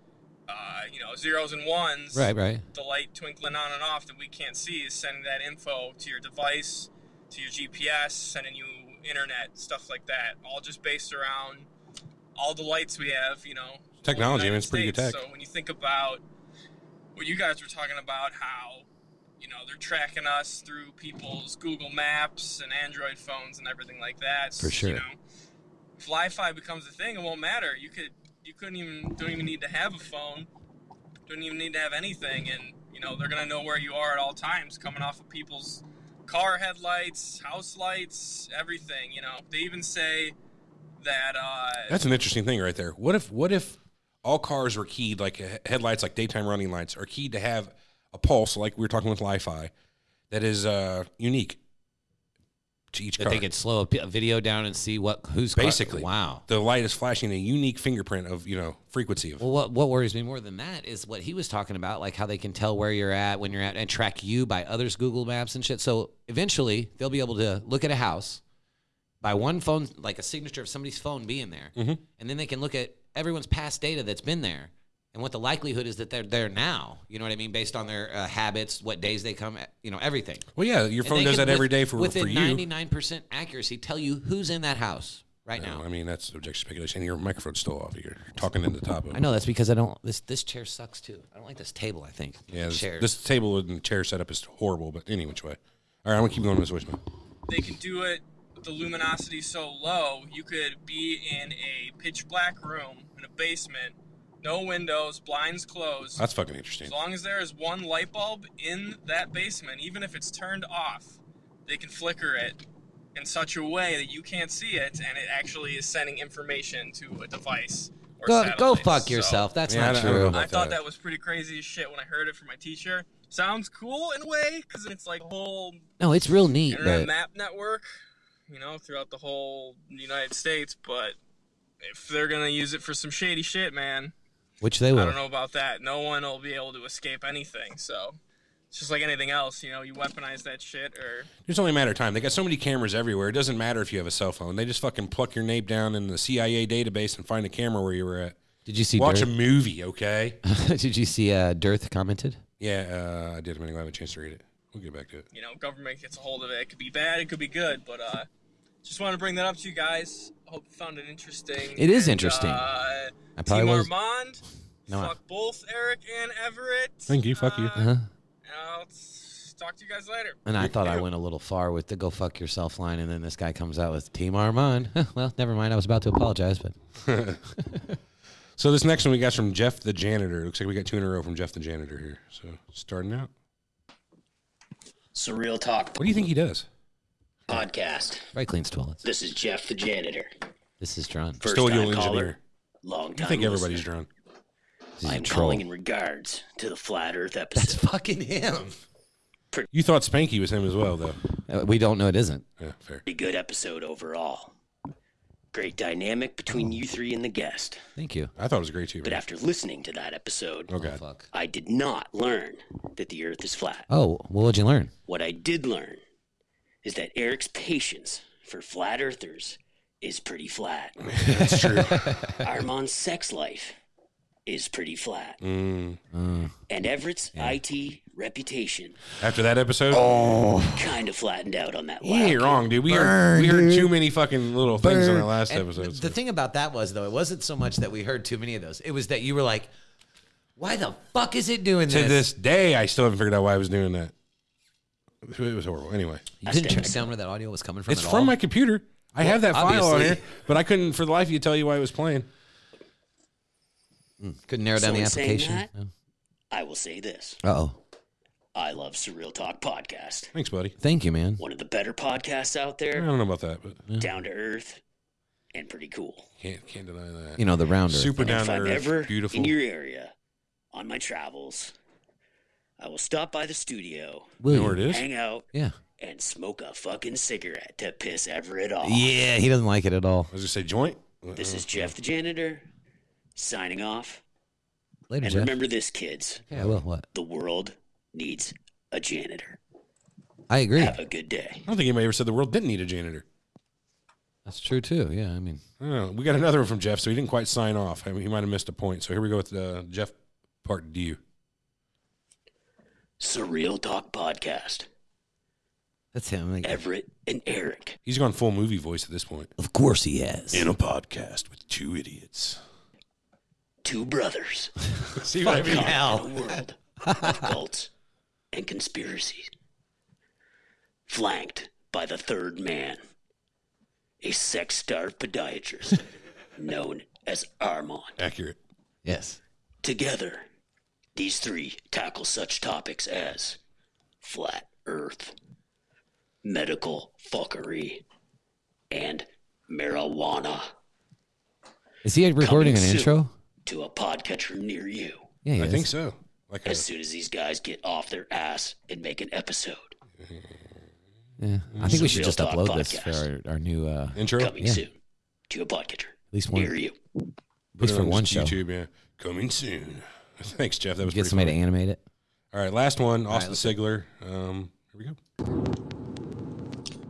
zeros and ones. Right. The light twinkling on and off that we can't see is sending that info to your device, to your GPS, sending you internet, stuff like that. All just based around all the lights we have, Technology, I mean, it's pretty good tech. So when you think about what you guys were talking about, how, they're tracking us through people's Google Maps and Android phones and everything like that. For sure. If Wi-Fi becomes a thing, it won't matter. Don't even need to have a phone. Don't even need to have anything, and they're gonna know where you are at all times, coming off of people's car headlights, house lights, everything. They even say that. That's an interesting thing right there. What if all cars were keyed, like headlights, like daytime running lights, are keyed to have a pulse, like we were talking with Li-Fi, that is unique to each car. They could slow a video down and see who's basically. Wow. The light is flashing a unique fingerprint of frequency of. Well, what worries me more than that is what he was talking about, like how they can tell where you're at, when you're at, and track you by others' Google Maps and shit. So eventually they'll be able to look at a house by one phone, like a signature of somebody's phone being there, and then they can look at everyone's past data that's been there and what the likelihood is that they're there now. You know what I mean? Based on their habits, what days they come, everything. Well, yeah, your phone does that every day for you. Within 99% accuracy, tell you who's in that house right now. I mean, that's objective speculation. Your microphone's still off. You're talking in the top of it. I know, that's because I don't, this chair sucks too. I don't like this table, I think. Yeah, this table and chair setup is horrible, but any which way. All right, I'm going to keep going with this voicemail. They can do it with the luminosity so low, you could be in a pitch black room in a basement, no windows, blinds closed. That's fucking interesting. As long as there is one light bulb in that basement, even if it's turned off, they can flicker it in such a way that you can't see it, and it actually is sending information to a device or go fuck yourself. That's not true. I thought that was pretty crazy as shit when I heard it from my teacher. Sounds cool in a way, because it's like a whole... No, it's real neat. Internet map network, throughout the whole United States, but if they're going to use it for some shady shit, man... Which they will. I don't know about that. No one will be able to escape anything, so... It's just like anything else, you weaponize that shit or... It's only a matter of time. They got so many cameras everywhere. It doesn't matter if you have a cell phone. They just fucking pluck your name down in the CIA database and find a camera where you were at. Did you see Watch a movie, okay? Did you see Dearth commented? Yeah, I did. I'm going to have a chance to read it. We'll get back to it. Government gets a hold of it. It could be bad. It could be good. But just want to bring that up to you guys. I hope you found it interesting. It is interesting. I probably Team was. Armand. No, fuck both Eric and Everett. Thank you. Fuck you. I'll talk to you guys later. And I thought I went a little far with the go fuck yourself line, and then this guy comes out with Team Armand. Well, never mind. I was about to apologize, but... So this next one we got from Jeff the Janitor. Looks like we got 2 in a row from Jeff the Janitor here. So starting out. Surreal Talk. What do you think he does? Podcast. Right, cleans toilets. This is Jeff the Janitor. This is John. First Custodial time caller. engineer. Long time I think everybody's listener. drawn. I'm calling in regards to the Flat Earth episode. That's fucking him. You thought Spanky was him as well, though. We don't know it isn't. Yeah, fair. Pretty good episode overall. Great dynamic between you three and the guest. Thank you. I thought it was great too. But after listening to that episode, fuck. I did not learn that the Earth is flat. Oh, what would you learn? What I did learn is that Eric's patience for flat earthers is pretty flat. That's true. Armand's sex life is pretty flat. And Everett's IT reputation After that episode? kind of flattened out on that You ain't wrong, dude. We heard too many fucking little things in our last episode. The thing about that was, though, it wasn't so much that we heard too many of those. It was that you were like, why the fuck is it doing this? To this day, I still haven't figured out why I was doing that. It was horrible. Anyway. You couldn't track down where that audio was coming from It's at from all? my computer. I have that file on obviously. here, but I couldn't, for the life of you, tell you why it was playing. Couldn't narrow down So the in saying application? that, I will say this. Uh-oh. I love Surreal Talk Podcast. Thanks, buddy. Thank you, man. One of the better podcasts out I there. don't know about that, but Down to earth and pretty cool. can't deny that. You know, the rounder. Super And down if to I'm earth, ever beautiful. in your area on my travels, I will stop by the studio, You know where it is? hang out, Yeah. and smoke a fucking cigarette to piss Everett off. Yeah, he doesn't like it at all. I was going to say joint. This is Jeff the janitor, signing off. Later, And Jeff. remember this, kids. Yeah, well, what? The world needs a janitor. I agree. Have a good day. I don't think anybody ever said the world didn't need a janitor. That's true, too. Yeah, I mean. I don't know. We got another one from Jeff, so he didn't quite sign off. I mean, he might have missed a point. So here we go with Jeff part D. Surreal Talk Podcast. That's him. Like, Everett and Eric. He's gone full movie voice at this point. of course he has. In a podcast with two idiots. Two brothers. See what I mean? Caught in a world of cults and conspiracies. Flanked by the third man. A sex-starved podiatrist known as Armand. Accurate. Yes. Together, these three tackle such topics as flat earth, medical fuckery, and marijuana. Is he recording an Coming intro? soon to a podcatcher near you. Yeah, he I is. think so. Like As soon as these guys get off their ass and make an episode. Yeah. I think we should Surreal just Talk upload this Podcast. for our new, at intro. Coming Yeah. soon to a podcatcher least one, near you. least for one show. YouTube, yeah. Coming soon. Thanks, Jeff. That was Get pretty somebody funny. to animate it. All right, last one. Austin let's Sigler. Here we go.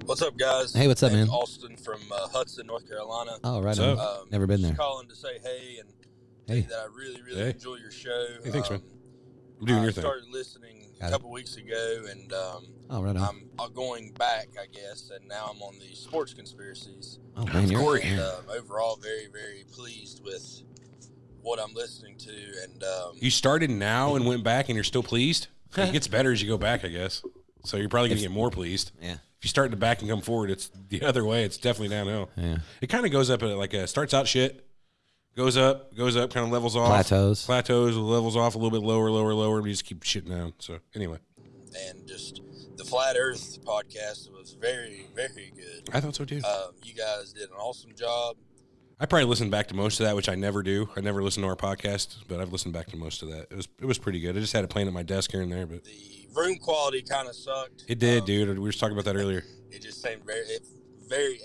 What's up, guys? Hey, what's up, Name's man? Austin from Hudson, North Carolina. Oh, right What's on. up? Never been Just there. calling to say hey and Hey. that I really, really Hey. enjoy your show. Hey, thanks, man. I'm doing your I thing. started listening Got a it. couple weeks ago, and Oh, right on. I'm going back, I guess, and now I'm on the sports conspiracies. Oh, man, you're And overall, very, very pleased with what I'm listening to. And You started now and went back, and you're still pleased? It gets better as you go back, I guess. So you're probably going to get more pleased. Yeah. If you start in the back and come forward, it's the other way. It's definitely downhill. Yeah. It kind of goes up at like starts out shit, goes up, kind of levels off. Plateaus. Levels off a little bit lower, and we just keep shitting down. So anyway. and just the Flat Earth podcast was very, very good. I thought so too. You guys did an awesome job. I probably listened back to most of that, which I never do. I never listen to our podcast, but I've listened back to most of that. It was pretty good. I just had it playing at my desk here and there, but The room quality kind of sucked. it did, dude. We were just talking about that earlier. It just seemed very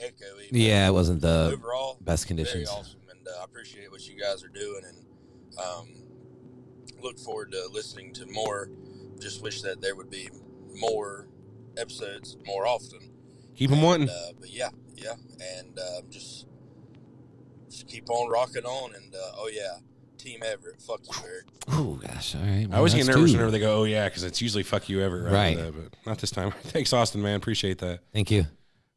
echoey. but Yeah, it wasn't the overall best conditions. Very awesome, and I appreciate what you guys are doing, and look forward to listening to more. Just wish that there would be more episodes more often. Keep them wanting. But yeah, and just keep on rocking on, and oh yeah, Team Everett, fuck you, Eric. Oh, gosh. All right. I always get that's nervous two. whenever they go, "Oh yeah," because it's usually "fuck you, Everett," Right. after that, but not this time. Thanks, Austin, man. Appreciate that. Thank you.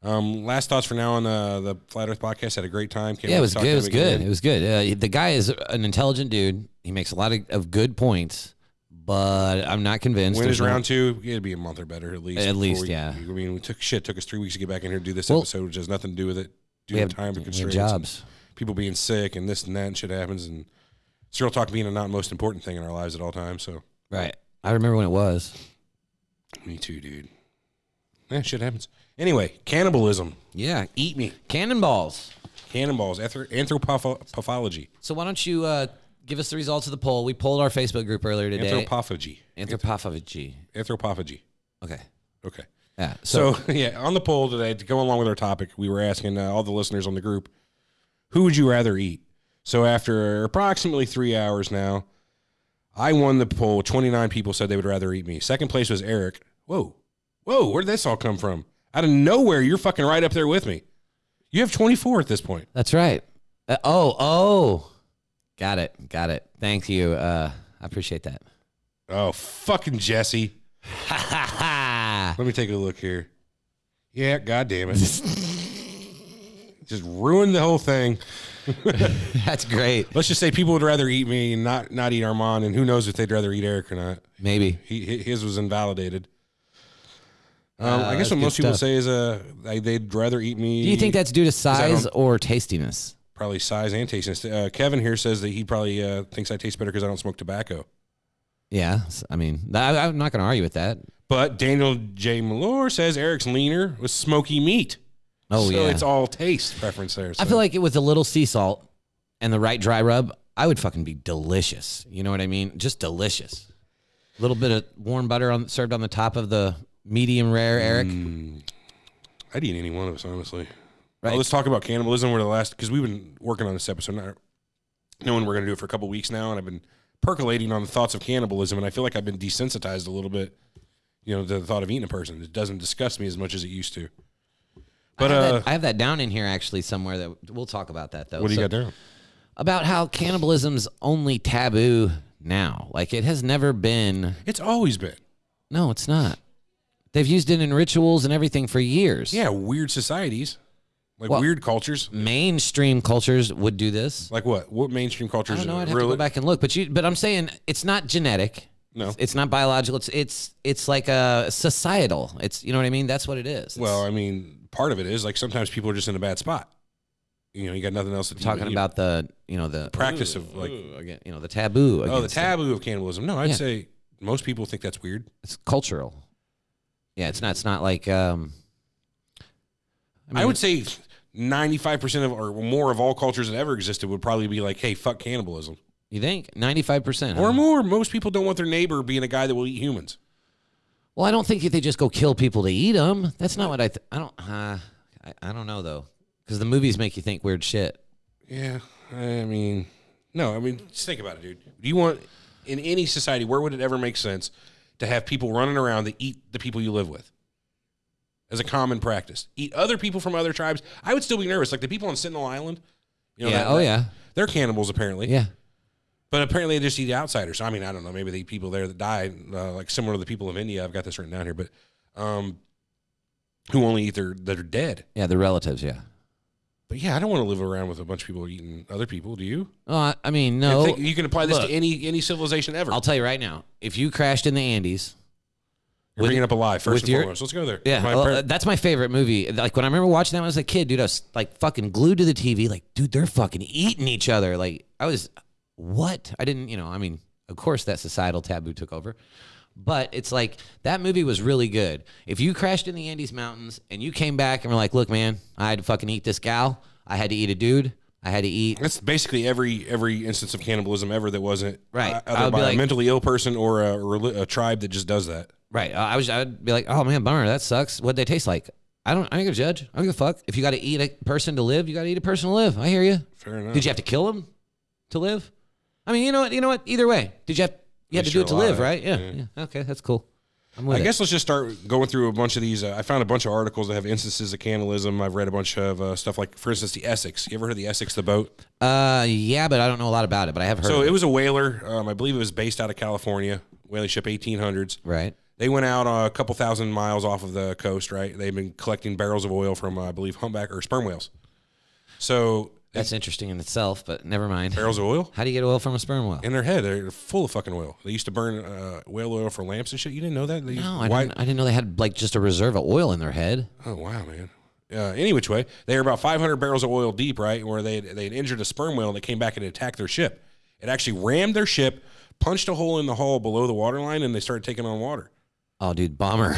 Last thoughts for now on the Flat Earth podcast. Had a great time. Can't Yeah, wait it was to talk good. to It was him good. again. It was good. The guy is an intelligent dude. He makes a lot of good points, but I'm not convinced. When is There's no- round two? It'd be a month or better at least. At before least, we- yeah. I mean, we took us 3 weeks to get back in here to do this Well, episode, which has nothing to do with it. Due We to have, time we have constraints, jobs. and people being sick, and this and that and shit happens, and Surreal Talk being a not most important thing in our lives at all times. So, Right. I remember when it was. me too, dude. Yeah, shit happens. Anyway, cannibalism. Yeah. Eat me. Cannonballs. Cannonballs. Anthropophagy. So why don't you give us the results of the poll? We polled our Facebook group earlier today. Anthropophagy. Anthropophagy. Anthropophagy. Okay. Okay. Yeah. So, yeah, on the poll today, to go along with our topic, we were asking all the listeners on the group, who would you rather eat? So after approximately 3 hours now, I won the poll. 29 people said they would rather eat me. Second place was Eric. Whoa, where did this all come from? Out of nowhere, you're fucking right up there with me. You have 24 at this point. That's right. Got it. Thank you. I appreciate that. Oh, fucking Jesse. Let me take a look here. Yeah, God damn it. Just ruined the whole thing. That's great. Let's just say people would rather eat me and not eat Armand, and who knows if they'd rather eat Eric or not. Maybe. His was invalidated. I guess what most people say is they'd rather eat me. Do you think that's due to size or tastiness? Probably size and tastiness. Kevin here says that he probably thinks I taste better because I don't smoke tobacco. Yeah, I mean, I'm not going to argue with that. But Daniel J. Malore says Eric's leaner with smoky meat. Oh, so yeah. it's all taste preference there. So. I feel like it with a little sea salt and the right dry rub, I would fucking be delicious. You know what I mean? Just delicious. A little bit of warm butter served on the top of the medium rare, Eric. I'd eat any one of us, honestly. Right. Let's talk about cannibalism. Because we've been working on this episode, knowing we're going to do it for a couple weeks now, and I've been percolating on the thoughts of cannibalism, and I feel like I've been desensitized a little bit, to the thought of eating a person. It doesn't disgust me as much as it used to. But I have that down in here actually somewhere that we'll talk about that though. What do you got there? About how cannibalism's only taboo now. Like it has never been. It's always been. No, it's not. They've used it in rituals and everything for years. Yeah, weird societies. Weird cultures. Mainstream cultures would do this. Like what? What mainstream cultures? I don't know. I'd have to go back and look. But I'm saying it's not genetic. No. It's not biological. It's like a societal. It's, you know what I mean? That's what it is. Well, I mean, part of it is like sometimes people are just in a bad spot. You got nothing else to do. Talking about the practice of again, the taboo. Oh, the taboo of cannibalism. No, I'd say most people think that's weird. It's cultural. Yeah, it's not like I would say 95% of or more of all cultures that ever existed would probably be like, hey, fuck cannibalism. You think 95% or more? Most people don't want their neighbor being a guy that will eat humans. Well, I don't think if they just go kill people to eat them. That's not what I don't know though, because the movies make you think weird shit. Yeah, I mean, no, I mean, just think about it, dude. Do you want in any society where would it ever make sense to have people running around that eat the people you live with? As a common practice, eat other people from other tribes. I would still be nervous, like the people on Sentinel Island. They're cannibals apparently. Yeah, but apparently they just eat outsiders. I mean, I don't know. Maybe they eat people there that died, like similar to the people of India. I've got this written down here, but who only eat that are dead. Yeah, the relatives. Yeah, but yeah, I don't want to live around with a bunch of people eating other people. Do you? I mean, no. You can apply this to any civilization ever. I'll tell you right now. If you crashed in the Andes. You're bringing up Alive, first and foremost. Let's go there. Yeah, that's my favorite movie. Like, when I remember watching that when I was a kid, dude, I was, like, fucking glued to the TV. Like, dude, they're fucking eating each other. Like, I was, what? I didn't, I mean, of course that societal taboo took over. But it's like, that movie was really good. If you crashed in the Andes Mountains and you came back and were like, look, man, I had to fucking eat this gal. I had to eat a dude. I had to eat. That's basically every instance of cannibalism ever that wasn't right. Either by a mentally ill person or a tribe that just does that. Right. I'd be like, oh man, bummer. That sucks. What'd they taste like? I ain't gonna judge. I don't give a fuck. If you got to eat a person to live, you got to eat a person to live. I hear you. Fair enough. Did you have to kill him to live? I mean, you know what? Either way, you had to do it to live, right? Yeah. Okay, that's cool. I guess let's just start going through a bunch of these. I found a bunch of articles that have instances of cannibalism. I've read a bunch of stuff like, for instance, the Essex. You ever heard of the Essex, the boat? Yeah, but I don't know a lot about it, but I have heard So of it. It was a whaler. I believe it was based out of California, whaling ship 1800s. Right. They went out a couple thousand miles off of the coast, right? They've been collecting barrels of oil from, I believe, humpback or sperm whales. So that's interesting in itself, but never mind. Barrels of oil? How do you get oil from a sperm whale? In their head. They're full of fucking oil. They used to burn whale oil for lamps and shit. You didn't know that? No, I didn't know they had like just a reserve of oil in their head. Oh, wow, man. Any which way, they were about 500 barrels of oil deep, right? Where they had injured a sperm whale and they came back and attacked their ship. It actually rammed their ship, punched a hole in the hull below the waterline, and they started taking on water. Oh, dude, bomber.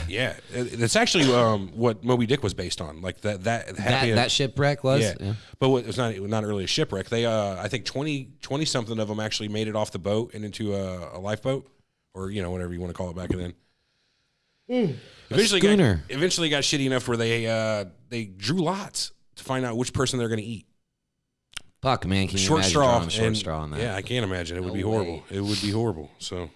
Yeah, it's actually what Moby Dick was based on, like that shipwreck was. Yeah. But it's not really a shipwreck. They I think 20 something of them actually made it off the boat and into a lifeboat, or whatever you want to call it back then. Eventually got shitty enough where they drew lots to find out which person they're going to eat. Fuck, man, can you short imagine straw drawing a short straw on that? Yeah, I can't imagine. It would be horrible. It would be horrible. So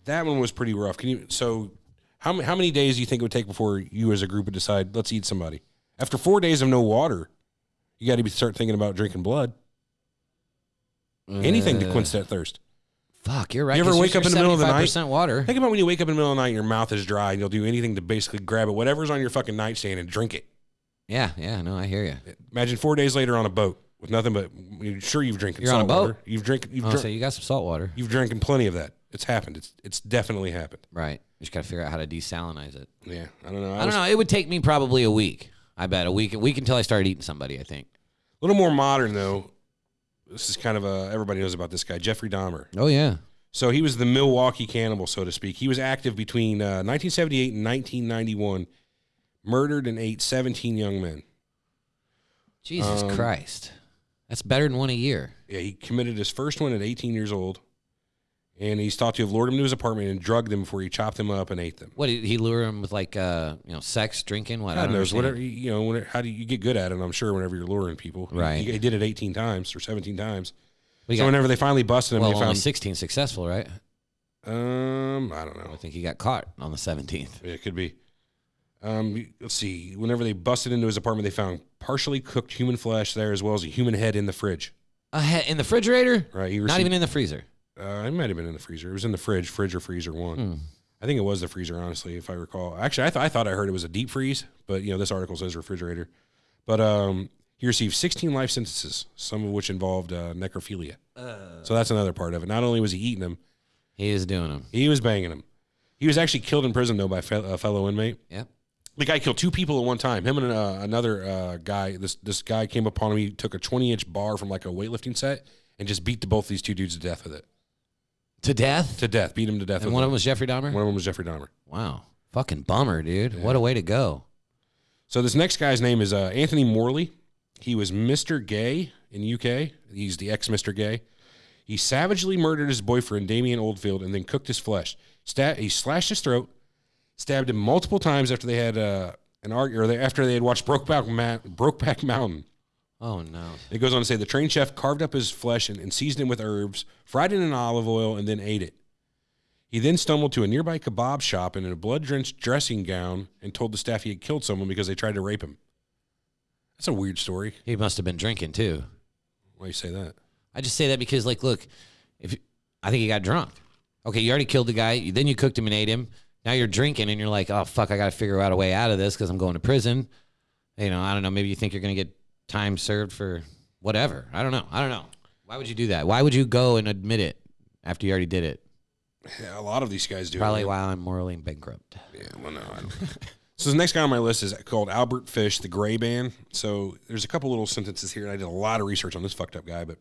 that one was pretty rough. So how many days do you think it would take before you as a group would decide, let's eat somebody? After 4 days of no water, you got to start thinking about drinking blood. Anything to quench that thirst. Fuck, you're right. You ever wake up in the middle of the night? 75% water. Think about when you wake up in the middle of the night and your mouth is dry and you'll do anything to basically grab it, whatever's on your fucking nightstand, and drink it. Yeah, no, I hear you. Imagine 4 days later on a boat with nothing but, sure you've drinking You're salt on a boat? water. So you got some salt water. You've drinking plenty of that. It's happened. It's definitely happened. Right. You just got to figure out how to desalinize it. Yeah, I don't know. I don't know. It would take me probably a week. I bet a week until I started eating somebody, I think. A little more modern, though. This is kind of everybody knows about this guy, Jeffrey Dahmer. Oh, yeah. So he was the Milwaukee Cannibal, so to speak. He was active between 1978 and 1991, murdered and ate 17 young men. Jesus Christ. That's better than one a year. Yeah, he committed his first one at 18 years old, and he's thought to have lured him to his apartment and drugged them before he chopped them up and ate them. What, did he lure him with, like, sex, drinking? What? God knows. Whatever, how do you get good at it, I'm sure, whenever you're luring people. Right. He did it 18 times or 17 times. So whenever they finally busted him, well, they found only 16 successful, right? I don't know. I think he got caught on the 17th. It could be. Let's see. Whenever they busted into his apartment, they found partially cooked human flesh there, as well as a human head in the fridge. A head in the refrigerator? Right. Not even in the freezer. It might have been in the freezer. It was in the fridge or freezer one. I think it was the freezer, honestly, if I recall. Actually, I thought I heard it was a deep freeze, but this article says refrigerator. But he received 16 life sentences, some of which involved necrophilia. So that's another part of it. Not only was he eating them, he is doing them. He was banging them. He was actually killed in prison, though, by a fellow inmate. Yep. The guy killed 2 people at one time. Him and another guy. This guy came upon him. He took a 20-inch bar from like a weightlifting set and just beat both these 2 dudes to death with it. To death? To death. Beat him to death. And one of them was Jeffrey Dahmer? One of them was Jeffrey Dahmer. Wow. Fucking bummer, dude. Yeah. What a way to go. So this next guy's name is Anthony Morley. He was Mr. Gay in UK. He's the ex-Mr. Gay. He savagely murdered his boyfriend, Damien Oldfield, and then cooked his flesh. He slashed his throat, stabbed him multiple times after they had after they had watched Brokeback Mountain. Oh, no. It goes on to say the trained chef carved up his flesh and seasoned it with herbs, fried it in olive oil, and then ate it. He then stumbled to a nearby kebab shop in a blood-drenched dressing gown and told the staff he had killed someone because they tried to rape him. That's a weird story. He must have been drinking, too. Why do you say that? I just say that because, like, look, I think he got drunk. Okay, you already killed the guy. Then you cooked him and ate him. Now you're drinking, and you're like, oh, fuck, I got to figure out a way out of this because I'm going to prison. I don't know. Maybe you think you're going to get time served for whatever. I don't know. Why would you do that? Why would you go and admit it after you already did it? Yeah, a lot of these guys do. Probably while I'm morally bankrupt. Yeah, well, no, I don't. So the next guy on my list is called Albert Fish, the Gray Man. So there's a couple little sentences here, and I did a lot of research on this fucked up guy, but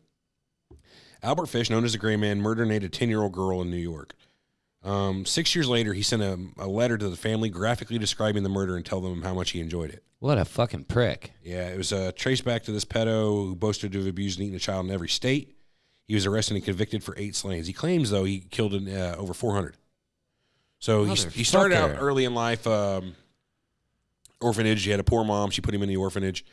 Albert Fish, known as the Gray Man, murdered and ate a 10-year-old girl in New York. 6 years later, he sent a letter to the family graphically describing the murder and telling them how much he enjoyed it. What a fucking prick. Yeah, it was traced back to this pedo who boasted to have abused and eaten a child in every state. He was arrested and convicted for 8 slayings. He claims, though, he killed over 400. So he started out early in life, orphanage. He had a poor mom. She put him in the orphanage.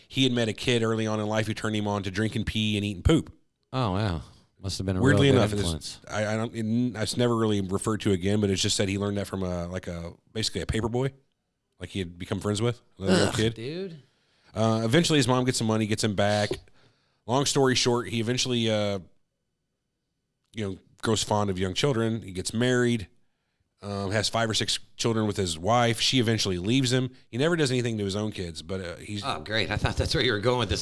He had met a kid early on in life who turned him on to drinking pee and eating poop. Oh, wow. Must have been a weirdly real enough influence. it's never really referred to again, but it's just said he learned that from basically a paper boy, like he had become friends with another kid. Dude. Eventually, his mom gets some money, gets him back. Long story short, he eventually, grows fond of young children. He gets married, has 5 or 6 children with his wife. She eventually leaves him. He never does anything to his own kids, but he's... Oh, great. I thought that's where you were going with this.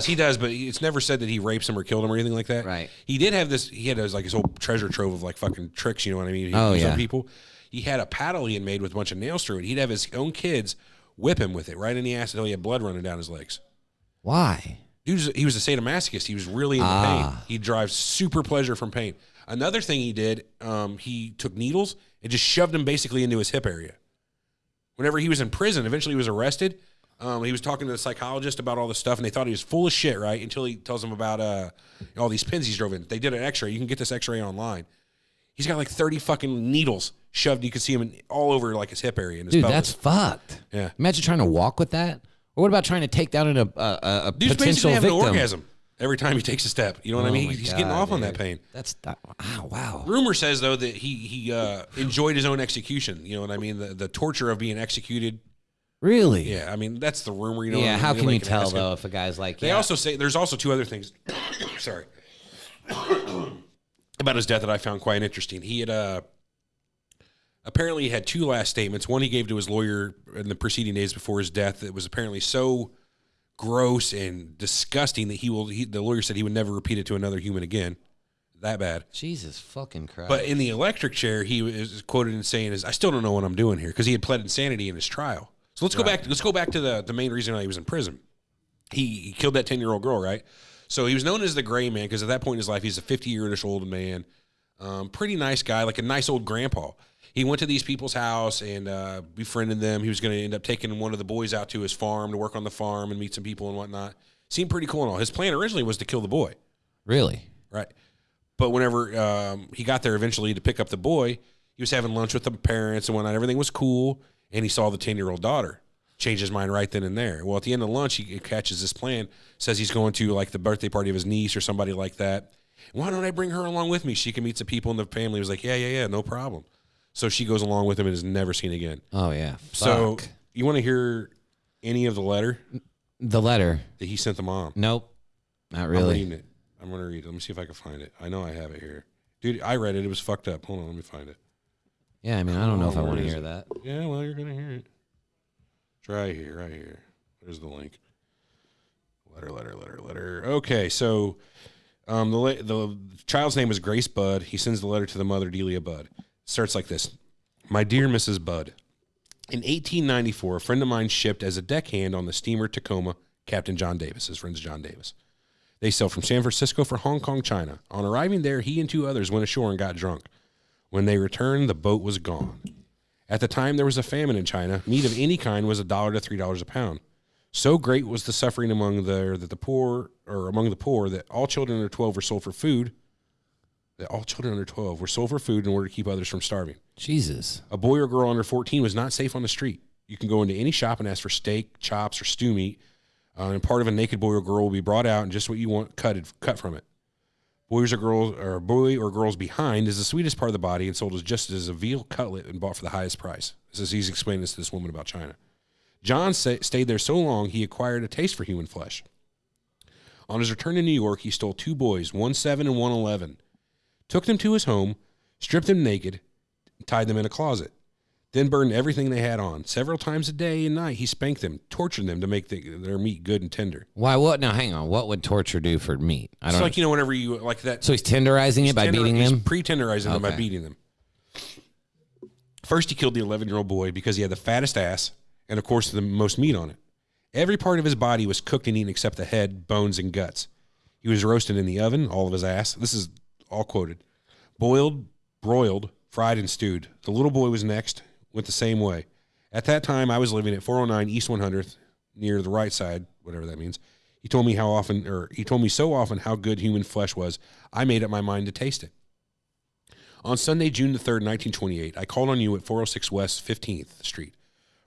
He does, but it's never said that he rapes him or killed him or anything like that. Right. He did have this, he had his whole treasure trove of fucking tricks, you know what I mean? People. He had a paddle he had made with a bunch of nails through it. He'd have his own kids whip him with it right in the ass until he had blood running down his legs. Why? He was a sadomasochist. He was really into pain. He derives super pleasure from pain. Another thing he did, he took needles and just shoved them basically into his hip area. Whenever he was in prison, eventually he was arrested. He was talking to the psychologist about all this stuff, and they thought he was full of shit, right? Until he tells them about all these pins he's drove in. They did an x-ray. You can get this x-ray online. He's got 30 fucking needles shoved. You can see him all over his hip area. Dude, that's fucked. Yeah. Imagine trying to walk with that. Or what about trying to take down a potential basically having victim? An orgasm every time he takes a step. You know what I mean? He's getting off on that pain. Wow. Rumor says, though, that he enjoyed his own execution. You know what I mean? The torture of being executed Really? Yeah, I mean, that's the rumor. You know. Yeah, how can you tell, ask him. though, if a guy's like, They also say there's also two other things. Sorry. About his death that I found quite interesting. He had apparently had two last statements. One he gave to his lawyer in the preceding days before his death that was apparently so gross and disgusting that the lawyer said he would never repeat it to another human again. That bad. Jesus fucking Christ. But in the electric chair, he was quoted in saying, "I still don't know what I'm doing here," because he had pled insanity in his trial. So let's go back. Let's go back to the main reason why he was in prison. He killed that 10-year-old girl, right? So he was known as the Gray Man because at that point in his life, he's a 50-year-ish old man, pretty nice guy, like a nice old grandpa. He went to these people's house and befriended them. He was going to end up taking one of the boys out to his farm to work on the farm and meet some people and whatnot. Seemed pretty cool and all. His plan originally was to kill the boy. Really? Right. But whenever he got there eventually to pick up the boy, he was having lunch with the parents and whatnot. Everything was cool, and he saw the 10-year-old daughter. Changed his mind right then and there. Well, at the end of lunch, he catches this plan, says he's going to like the birthday party of his niece or somebody like that. Why don't I bring her along with me? She can meet some people in the family. He was like, yeah, no problem. So she goes along with him and is never seen again. Oh, yeah. So you want to hear any of the letter? The letter? That he sent the mom. Nope. Not really. I'm reading it. I'm going to read it. Let me see if I can find it. I know I have it here. Dude, I read it. It was fucked up. Hold on. Let me find it. Yeah, I mean, I don't know if I want to hear that. Yeah, well, you're going to hear it. It's right here. There's the link. Letter. Okay, so the child's name is Grace Budd. He sends the letter to the mother, Delia Budd. It starts like this. My dear Mrs. Budd, in 1894, a friend of mine shipped as a deckhand on the steamer Tacoma, Captain John Davis. His friend's John Davis. They sailed from San Francisco for Hong Kong, China. On arriving there, he and two others went ashore and got drunk. When they returned, the boat was gone. At the time, there was a famine in China. Meat of any kind was $1 to $3 a pound. So great was the suffering among the poor that all children under 12 were sold for food. That all children under 12 were sold for food in order to keep others from starving. Jesus. A boy or girl under 14 was not safe on the street. You can go into any shop and ask for steak, chops, or stew meat, and part of a naked boy or girl will be brought out and just what you want cut from it. Boy or girl's behind is the sweetest part of the body and sold as just as a veal cutlet and bought for the highest price. He's explaining this to this woman about China. John stayed there so long he acquired a taste for human flesh. On his return to New York, he stole two boys, one 7 and one 11, took them to his home, stripped them naked, tied them in a closet, then burned everything they had on. Several times a day and night, he spanked them, tortured them to make their meat good and tender. Why? What? Now, hang on. What would torture do for meat? I don't. It's like, whenever you like that. So he's tenderizing it by beating them? He's pre-tenderizing them by beating them. First, he killed the 11-year-old boy because he had the fattest ass and, of course, the most meat on it. Every part of his body was cooked and eaten except the head, bones, and guts. He was roasted in the oven, all of his ass. This is all quoted. Boiled, broiled, fried, and stewed. The little boy was next. Went the same way. At that time, I was living at 409 East 100th, near the right side, whatever that means. He told me so often how good human flesh was, I made up my mind to taste it. On Sunday, June the 3rd, 1928, I called on you at 406 West 15th Street.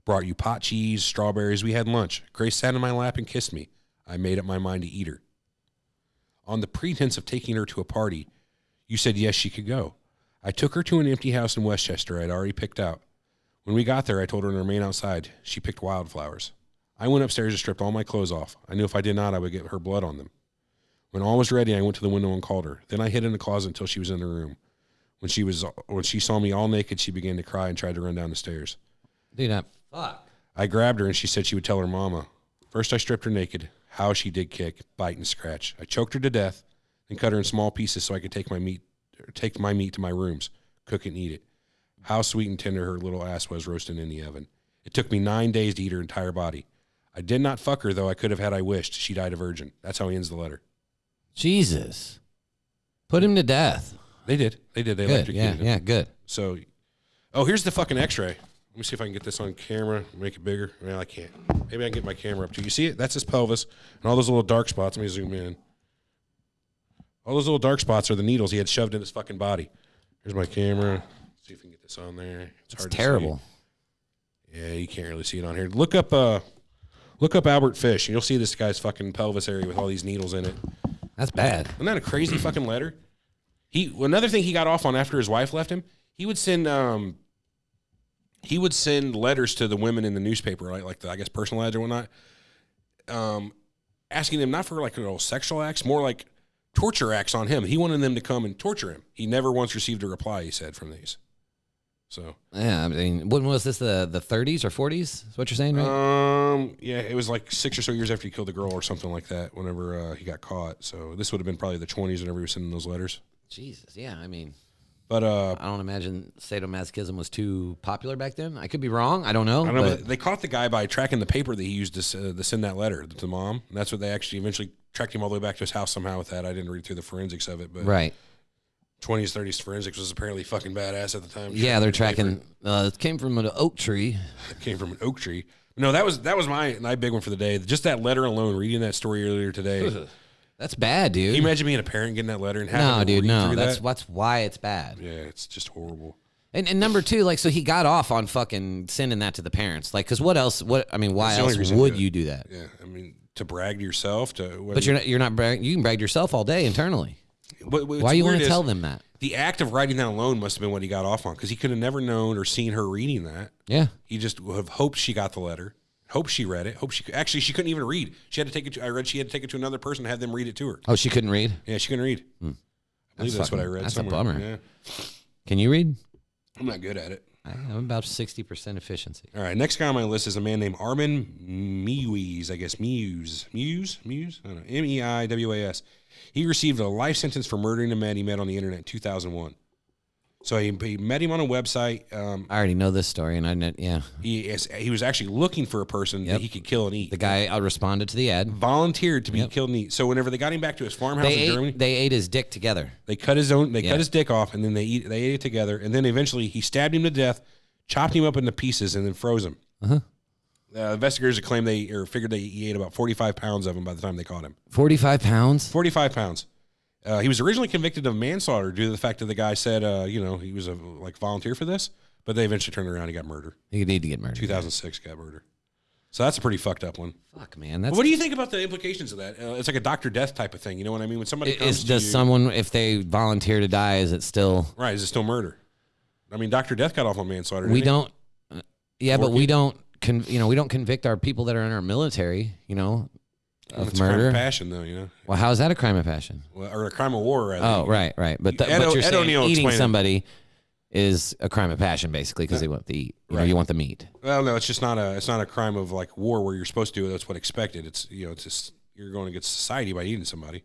Brought you pot cheese, strawberries. We had lunch. Grace sat in my lap and kissed me. I made up my mind to eat her. On the pretense of taking her to a party, you said yes, she could go. I took her to an empty house in Westchester I'd already picked out. When we got there, I told her to remain outside. She picked wildflowers. I went upstairs and stripped all my clothes off. I knew if I did not, I would get her blood on them. When all was ready, I went to the window and called her. Then I hid in the closet until she was in the room. When she saw me all naked, she began to cry and tried to run down the stairs. Dude, fuck. I grabbed her and she said she would tell her mama. First, I stripped her naked. How she did kick, bite, and scratch. I choked her to death and cut her in small pieces so I could take my meat to my rooms, cook it and eat it. How sweet and tender her little ass was roasting in the oven. It took me 9 days to eat her entire body. I did not fuck her, though I could have had I wished. She died a virgin. That's how he ends the letter. Jesus. Put him to death. They did. They good. electrocuted him. Yeah, good. So, here's the fucking x-ray. Let me see if I can get this on camera, make it bigger. Well, I can't. Maybe I can get my camera up to you. See it? That's his pelvis. And all those little dark spots. Let me zoom in. All those little dark spots are the needles he had shoved in his fucking body. Here's my camera. See if we can get this on there. It's hard terrible. To see. Yeah, you can't really see it on here. Look up Albert Fish, and you'll see this guy's fucking pelvis area with all these needles in it. That's bad. Isn't that a crazy fucking letter? Another thing he got off on after his wife left him, he would send he would send letters to the women in the newspaper, like the, I guess, personal ads or whatnot, asking them not for like little sexual acts, more like torture acts on him. He wanted them to come and torture him. He never once received a reply, he said, from these. So yeah, I mean, when was this? The 30s or 40s? Is what you're saying, right? Yeah, it was like 6 or so years after he killed the girl or something like that. Whenever he got caught, so this would have been probably the 20s whenever he was sending those letters. Jesus, yeah, I mean, but I don't imagine sadomasochism was too popular back then. I could be wrong. I don't know. But they caught the guy by tracking the paper that he used to send that letter to mom. And that's what they actually eventually tracked him all the way back to his house somehow with that. I didn't read through the forensics of it, but right. 20s, 30s forensics was apparently fucking badass at the time. Yeah, they're tracking. It came from an oak tree. It came from an oak tree. No, that was my big one for the day. Just that letter alone, reading that story earlier today. That's bad, dude. Can you imagine being a parent getting that letter and having to read through that? That's why it's bad. Yeah, it's just horrible. And number two, like, so he got off on fucking sending that to the parents, like, because what else? I mean, why else would you do that? Yeah, I mean, to brag to yourself, but you're not bragging. You can brag to yourself all day internally. Why you want to tell them that? The act of writing that alone must have been what he got off on, because he could have never known or seen her reading that. Yeah, he just would have hoped she got the letter, hoped she read it, hoped she couldn't even read. She had to take it. I read she had to take it to another person and have them read it to her. Oh, she couldn't read. Yeah, she couldn't read. I believe that's what I read. That's somewhere. a bummer. Yeah. Can you read? I'm not good at it. I'm about 60% efficiency. All right, next guy on my list is a man named Armin Meiwes, I guess Meiwes. I don't know, Meiwas. He received a life sentence for murdering a man he met on the internet in 2001. So he met him on a website. I already know this story, and he was actually looking for a person that he could kill and eat. The guy responded to the ad, volunteered to be killed and eat. So whenever they got him back to his farmhouse in Germany, they ate his dick together. They cut his cut his dick off, and then they ate it together. And then eventually he stabbed him to death, chopped him up into pieces, and then froze him. Investigators claim figured he ate about 45 pounds of him by the time they caught him. 45 pounds? 45 pounds. He was originally convicted of manslaughter due to the fact that the guy said, he was a volunteer for this, but they eventually turned around and got murdered. He need to get murdered. 2006 got murdered. So that's a pretty fucked up one. Fuck, man. What do you think about the implications of that? It's like a Dr. Death type of thing. You know what I mean? When somebody comes to you, someone, if they volunteer to die, is it still... Right, is it still murder? I mean, Dr. Death got off on manslaughter. We don't... but we don't... we don't convict our people that are in our military, of it's murder. A crime of passion, though, Well, how is that a crime of passion? Well, or a crime of war, rather. Oh, right. But you're saying eating somebody is a crime of passion, basically, because they want to eat. You want the meat. Well, no, it's just not a crime of like war where you're supposed to do it. That's what expected. It's it's just you're going against society by eating somebody.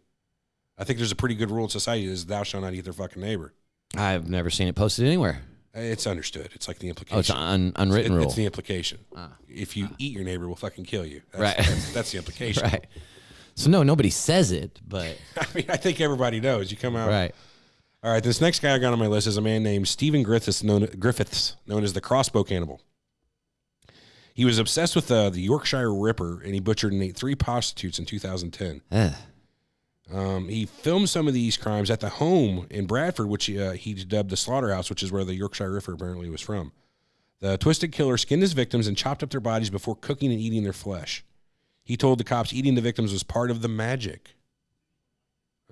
I think there's a pretty good rule in society is thou shalt not eat their fucking neighbor. I've never seen it posted anywhere. It's understood. It's like the implication. Oh, it's an unwritten rule. It's the implication. If you eat your neighbor, we'll fucking kill you. Right. That's the implication. Right. So nobody says it, but I mean, I think everybody knows. You come out right. All right. This next guy I got on my list is a man named Stephen Griffiths, known as the Crossbow Cannibal. He was obsessed with the Yorkshire Ripper, and he butchered and ate 3 prostitutes in 2010. He filmed some of these crimes at the home in Bradford, which he dubbed the slaughterhouse, which is where the Yorkshire Ripper apparently was from. The twisted killer skinned his victims and chopped up their bodies before cooking and eating their flesh. He told the cops eating the victims was part of the magic.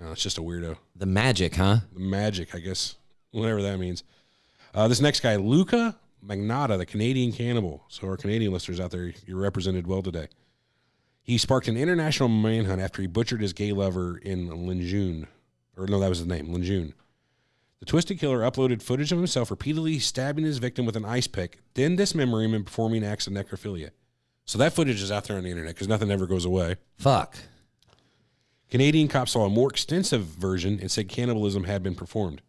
Oh, it's just a weirdo. The magic, huh? The magic, I guess. Whatever that means. This next guy, Luca Magnotta, the Canadian cannibal. So our Canadian listeners out there, you're represented well today. He sparked an international manhunt after he butchered his gay lover in Lejeune. Or no, that was his name, Lejeune. The twisted killer uploaded footage of himself repeatedly stabbing his victim with an ice pick, then dismembering him and performing acts of necrophilia. So that footage is out there on the internet because nothing ever goes away. Fuck. Canadian cops saw a more extensive version and said cannibalism had been performed.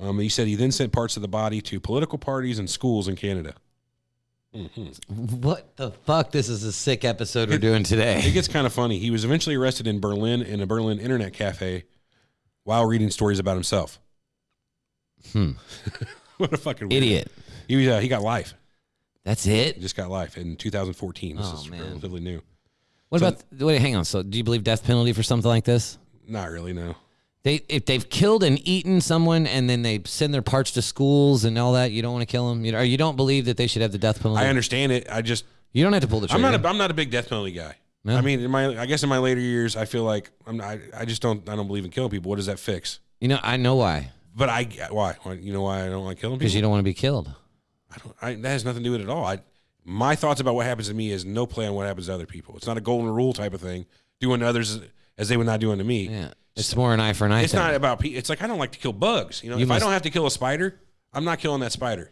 He said he then sent parts of the body to political parties and schools in Canada. What the fuck? This is a sick episode we're doing today. It gets kind of funny. He was eventually arrested in Berlin in a Berlin internet cafe while reading stories about himself. What a fucking idiot. He got life. That's it? He just got life in 2014. This is man. relatively new. Hang on. So do you believe death penalty for something like this? Not really, no. If they've killed and eaten someone and then they send their parts to schools and all that, you don't want to kill them? Or you don't believe that they should have the death penalty? I understand it. You don't have to pull the trigger. I'm not a big death penalty guy. No? I mean, I guess in my later years, I feel like I don't believe in killing people. What does that fix? I know why. But why? You know why I don't like killing people? Because you don't want to be killed. That has nothing to do with it at all. My thoughts about what happens to me is no play on what happens to other people. It's not a golden rule type of thing. Doing to others as they would not do unto me. Yeah. It's more an eye for an eye. It's not about people. It's like, I don't like to kill bugs. You know, if I don't have to kill a spider, I'm not killing that spider.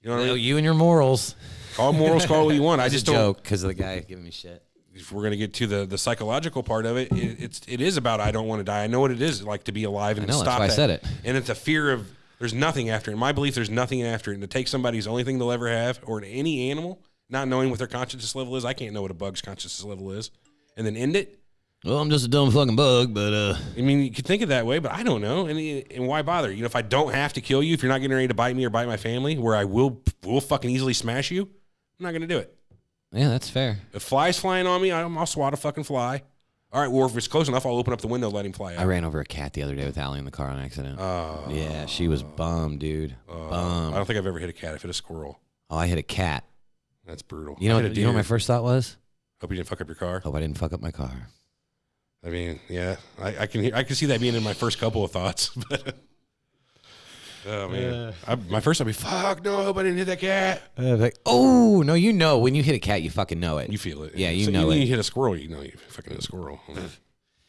You know what I mean? You and your morals. Call morals, call what you want. I just don't. Joke because of the guy giving me shit. If we're going to get to the psychological part of it, it is about I don't want to die. I know what it is like to be alive and I know, stop that's why that. I said it. And it's a fear of there's nothing after it. In my belief, there's nothing after it. And to take somebody's only thing they'll ever have, or any animal, not knowing what their consciousness level is. I can't know what a bug's consciousness level is. And then end it. Well, I'm just a dumb fucking bug, but I mean, you could think it that way, but I don't know. And why bother? You know, if I don't have to kill you, if you're not getting ready to bite me or bite my family, where I will fucking easily smash you, I'm not going to do it. Yeah, that's fair. If fly's flying on me, I'll swat a fucking fly. All right, well, if it's close enough, I'll open up the window, let him fly out. I ran over a cat the other day with Allie in the car on accident. Oh. Yeah, she was bummed, dude. Bummed. I don't think I've ever hit a cat. I've hit a squirrel. Oh, I hit a cat. That's brutal. You know what my first thought was? Hope you didn't fuck up your car. Hope I didn't fuck up my car. I mean, yeah, I can see that being in my first couple of thoughts. But oh man, my first thought would be, fuck no, I hope I didn't hit that cat. Like, oh no, you know when you hit a cat, you fucking know it. You feel it. Yeah, so know when it. you hit a squirrel, you know you fucking hit a squirrel. You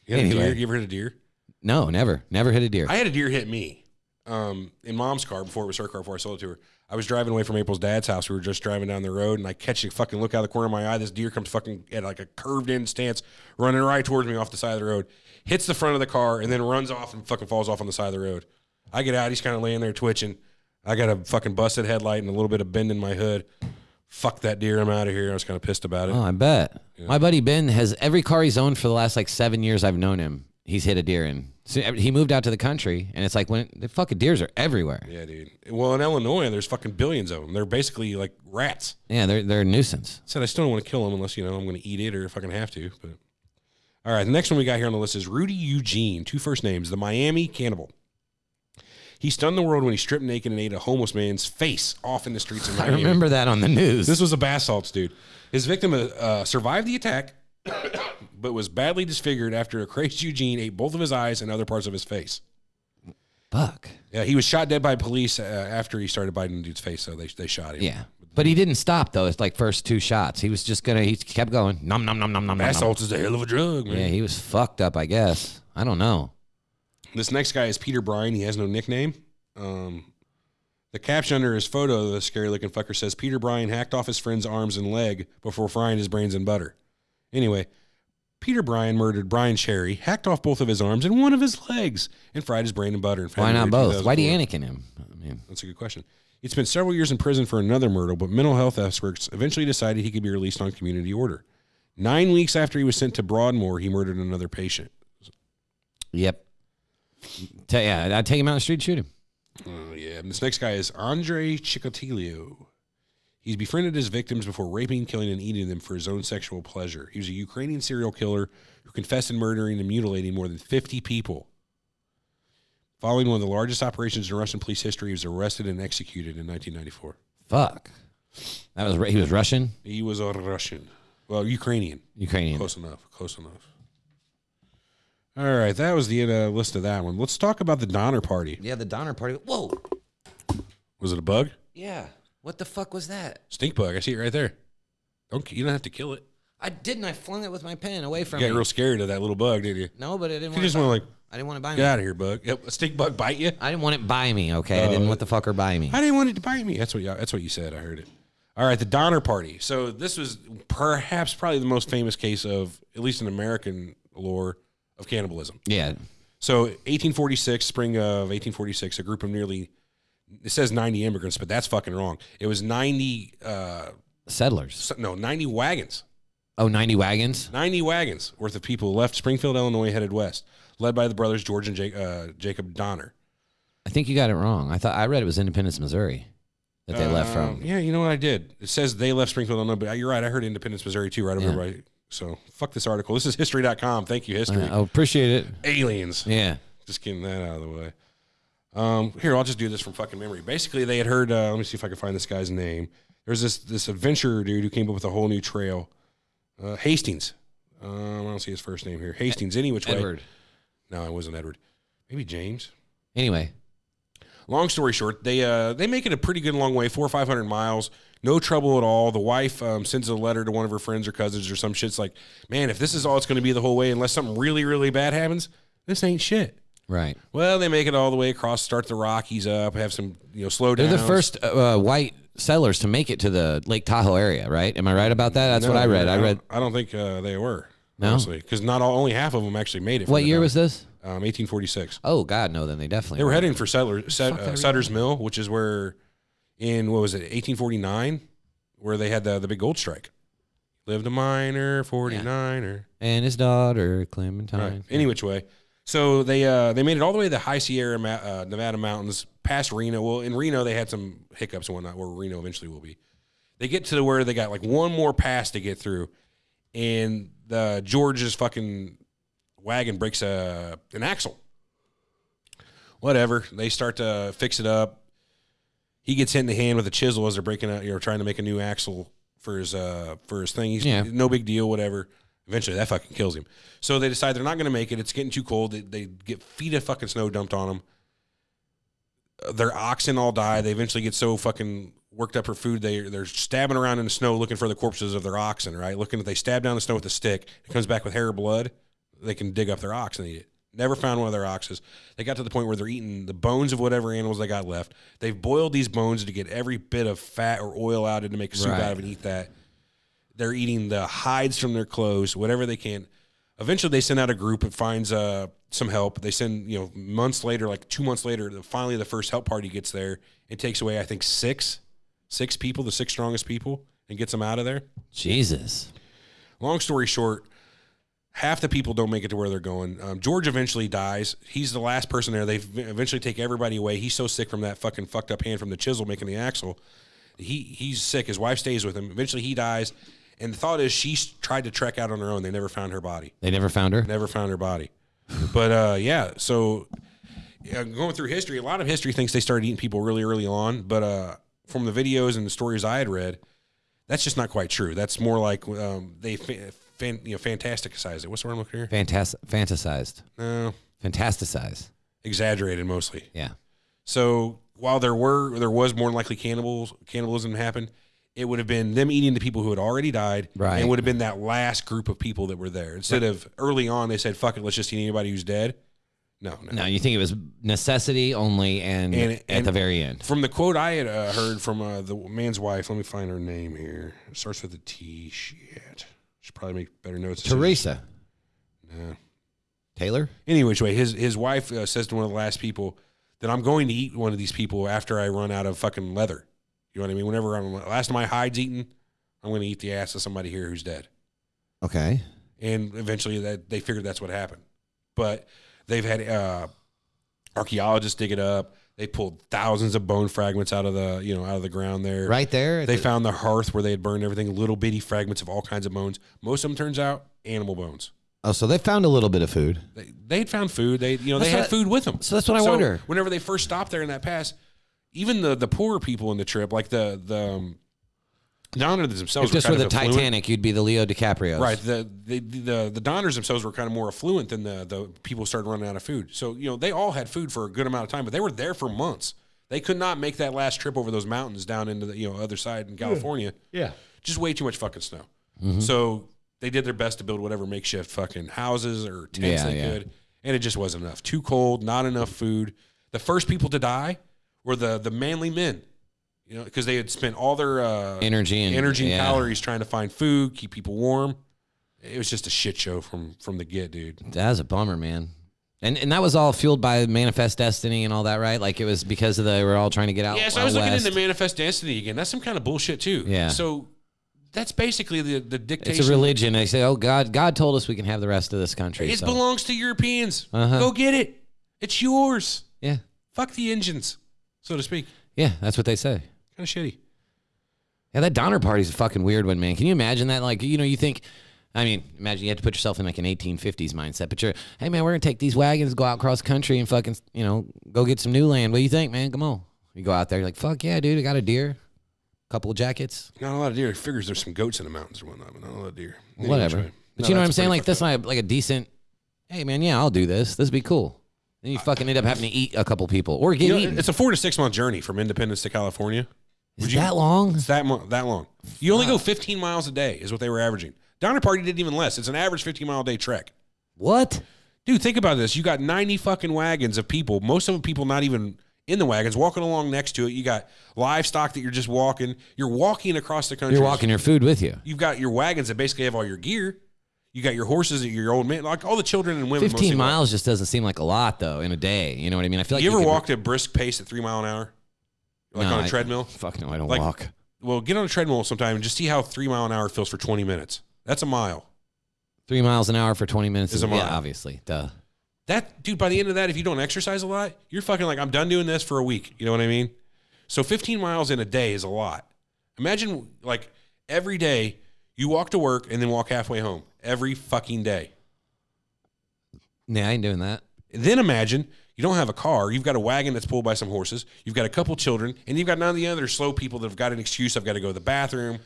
hit a deer? You ever hit a deer? No, never hit a deer. I had a deer hit me in Mom's car before it was her car, before I sold it to her. I was driving away from April's dad's house. We were just driving down the road, and I catch a fucking look out of the corner of my eye. This deer comes fucking at like a curved in stance, running right towards me off the side of the road, hits the front of the car, and then runs off and fucking falls off on the side of the road. I get out. He's kind of laying there twitching. I got a fucking busted headlight and a little bit of bend in my hood. Fuck that deer. I'm out of here. I was kind of pissed about it. Oh, I bet. Yeah. My buddy Ben has every car he's owned for the last like 7 years I've known him. He's hit a deer in. So he moved out to the country, and it's like when the fucking deers are everywhere. Yeah, dude. Well, in Illinois, there's fucking billions of them. They're basically like rats. Yeah, they're a nuisance. I said I still don't want to kill them unless, I'm going to eat it or if I can have to. But all right, the next one we got here on the list is Rudy Eugene, 2 first names, the Miami Cannibal. He stunned the world when he stripped naked and ate a homeless man's face off in the streets of Miami. I remember that on the news. This was a bath salts, dude. His victim survived the attack, but was badly disfigured after a crazed Eugene ate both of his eyes and other parts of his face. Fuck. Yeah, he was shot dead by police after he started biting the dude's face, so they shot him. Yeah. But he didn't stop, though. It's like first 2 shots. He was just he kept going. Nom, nom, nom, nom, nom, bath nom. salts is a hell of a drug, man. Yeah, he was fucked up, I guess. I don't know. This next guy is Peter Bryan. He has no nickname. The caption under his photo of the scary-looking fucker says, Peter Bryan hacked off his friend's arms and leg before frying his brains in butter. Anyway, Peter Bryan murdered Brian Cherry, hacked off both of his arms and one of his legs, and fried his brain in butter. Why not both? Why do you Anakin him? I mean, that's a good question. He'd spent several years in prison for another murder, but mental health experts eventually decided he could be released on community order. 9 weeks after he was sent to Broadmoor, he murdered another patient. Yep. I'd take him out on the street and shoot him. Oh, yeah. And this next guy is Andre Chikatilo. He's befriended his victims before raping, killing, and eating them for his own sexual pleasure. He was a Ukrainian serial killer who confessed in murdering and mutilating more than 50 people. Following one of the largest operations in Russian police history, he was arrested and executed in 1994. Fuck. He was Russian? He was a Russian. Well, Ukrainian. Close enough. All right, that was the list of that one. Let's talk about the Donner Party. Yeah, the Donner Party. Whoa. Was it a bug? Yeah. What the fuck was that? Stink bug. I see it right there. You don't have to kill it. I didn't. I flung it with my pen away from you me. got real scared of that little bug, did you? No, but I didn't want you just want to I didn't want it by me. Get out of here, bug. Yep, a stink bug bite you? I didn't want it by me, okay? I didn't want the fucker by me. I didn't want it to bite me. That's what you said. I heard it. All right, the Donner Party. So this was probably the most famous case of, at least in American lore, of cannibalism. Yeah. So 1846, spring of 1846, a group of nearly, it says 90 immigrants, but that's fucking wrong. It was 90... settlers. No, 90 wagons. Oh, 90 wagons? 90 wagons worth of people left Springfield, Illinois, headed west, led by the brothers George and Jacob Donner. I think you got it wrong. I read it was Independence, Missouri that they left from. Yeah, you know what I did? It says they left Springfield, Illinois, but you're right. I heard Independence, Missouri, too, right over right. So, fuck this article. This is history.com. Thank you, history. I appreciate it. Aliens. Yeah. Just getting that out of the way. Here, I'll just do this from fucking memory. Basically, they had heard, let me see if I can find this guy's name. There's this adventurer dude who came up with a whole new trail. Hastings. I don't see his first name here. Hastings, any which way. Edward. No, it wasn't Edward. Maybe James. Anyway. Long story short, they make it a pretty good long way, 400 or 500 miles. No trouble at all. The wife sends a letter to one of her friends or cousins or some shit. It's like, man, if this is all it's going to be the whole way, unless something really, really bad happens, this ain't shit. Right. Well, they make it all the way across, start the Rockies up, have some, slow down. They're the first white settlers to make it to the Lake Tahoe area, right? Am I right about that? That's what I read. I don't think they were, no? honestly, because only half of them actually made it. What year was this? 1846. Oh, God, no, then they definitely were heading for Sutter's Mill, which is where in, 1849, where they had the big gold strike. Lived a miner, 49er. And his daughter, Clementine. Right. Any which way. So they made it all the way to the High Sierra Nevada mountains, past Reno. Well, in Reno, they had some hiccups and whatnot, where Reno eventually will be. They get to where they got like one more pass to get through, and the George's fucking wagon breaks an axle. Whatever. They start to fix it up. He gets hit in the hand with a chisel as they're breaking out, trying to make a new axle for his thing. He's no big deal, whatever. Eventually, that fucking kills him. So they decide they're not going to make it. It's getting too cold. They get feet of fucking snow dumped on them. Their oxen all die. They eventually get so fucking worked up for food, they're stabbing around in the snow looking for the corpses of their oxen, right? Looking, if they stab down the snow with a stick, it comes back with hair or blood, they can dig up their ox and eat it. Never found one of their oxes. They got to the point where they're eating the bones of whatever animals they got left. They've boiled these bones to get every bit of fat or oil out of it to make a soup out of it and eat that. They're eating the hides from their clothes, whatever they can. Eventually, they send out a group that finds some help. They send, months later, like 2 months later, finally the first help party gets there and takes away, I think, six people, the 6 strongest people, and gets them out of there. Jesus. Long story short, half the people don't make it to where they're going. George eventually dies. He's the last person there. They eventually take everybody away. He's so sick from that fucking fucked up hand from the chisel making the axle. He's sick. His wife stays with him. Eventually, he dies. And the thought is she tried to trek out on her own. They never found her body. They never found her? Never found her body. But, so going through history, a lot of history thinks they started eating people really early on. But from the videos and the stories I had read, that's just not quite true. That's more like they fantasticized it. What's the word I'm looking here? Fantasized. No. Fantasticized. Exaggerated mostly. Yeah. So while there was more than likely cannibalism happened, it would have been them eating the people who had already died, right? And it would have been that last group of people that were there. Instead of early on, they said, "Fuck it, let's just eat anybody who's dead." No. You think it was necessity only, and at the very end. From the quote I had heard from the man's wife, let me find her name here. It starts with a T. Shit, should probably make better notes. Teresa. No. Taylor. Any which way, his wife says to one of the last people that I'm going to eat one of these people after I run out of fucking leather. You know what I mean? Whenever last of my hide's eaten, I'm going to eat the ass of somebody here who's dead. Okay. And eventually they figured that's what happened. But they've had archaeologists dig it up. They pulled thousands of bone fragments out of the ground there. Right there? They found the hearth where they had burned everything, little bitty fragments of all kinds of bones. Most of them, turns out, animal bones. Oh, so they found a little bit of food. They'd found food. They had food with them. So that's what I wonder. Whenever they first stopped there in that pass, even the poorer people in the trip, like the Donners themselves, if this were the Titanic, you'd be the Leo DiCaprio, right? The Donners themselves were kind of more affluent than the people who started running out of food. So they all had food for a good amount of time, but they were there for months. They could not make that last trip over those mountains down into the other side in California. Yeah, just way too much fucking snow. Mm-hmm. So they did their best to build whatever makeshift fucking houses or tents they could, and it just wasn't enough. Too cold, not enough food. The first people to die were the manly men, because they had spent all their energy and calories trying to find food, keep people warm. It was just a shit show from the get, dude. That was a bummer, man. And that was all fueled by Manifest Destiny and all that, right? Like it was because they were all trying to get out. Yeah, so I was looking into Manifest Destiny again. That's some kind of bullshit too. Yeah. So that's basically the dictation. It's a religion. They say, "Oh, God told us we can have the rest of this country." It belongs to Europeans. Go get it. It's yours. Yeah. Fuck the engines, so to speak. Yeah, that's what they say. Kind of shitty. Yeah, that Donner Party's a fucking weird one, man. Can you imagine that? Like, you think, imagine you have to put yourself in like an 1850s mindset, but hey man, we're going to take these wagons, go out across country and fucking, go get some new land. What do you think, man? Come on. You go out there, you're like, fuck yeah, dude, I got a deer, a couple of jackets. Not a lot of deer. It figures there's some goats in the mountains or whatnot, but not a lot of deer. Whatever. But you know what I'm saying? Like, that's not like a decent, hey man, yeah, I'll do this. This would be cool. Then you fucking end up having to eat a couple people or get eaten. It's a 4 to 6 month journey from Independence to California. Is that long? It's that long. You only go 15 miles a day is what they were averaging. Donner Party did even less. It's an average 15-mile a day trek. What? Dude, think about this. You got 90 fucking wagons of people. Most of them people not even in the wagons, walking along next to it. You got livestock that you're just walking. You're walking across the country. You're walking your food with you. You've got your wagons that basically have all your gear. You got your horses, your old men, like all the children and women. 15 miles just doesn't seem like a lot, though, in a day. You know what I mean? I feel like you ever walked at a brisk pace at 3 mile an hour? Like on a treadmill? Fuck no, I don't walk. Well, get on a treadmill sometime and just see how 3 mile an hour feels for 20 minutes. That's a mile. 3 miles an hour for 20 minutes is a mile. Yeah, obviously. Duh. That, dude, by the end of that, if you don't exercise a lot, you're fucking like, I'm done doing this for a week. You know what I mean? So 15 miles in a day is a lot. Imagine, like, every day you walk to work and then walk halfway home. Every fucking day. Yeah, I ain't doing that. Then imagine you don't have a car. You've got a wagon that's pulled by some horses. You've got a couple children. And you've got none of the other slow people that have got an excuse. I've got to go to the bathroom.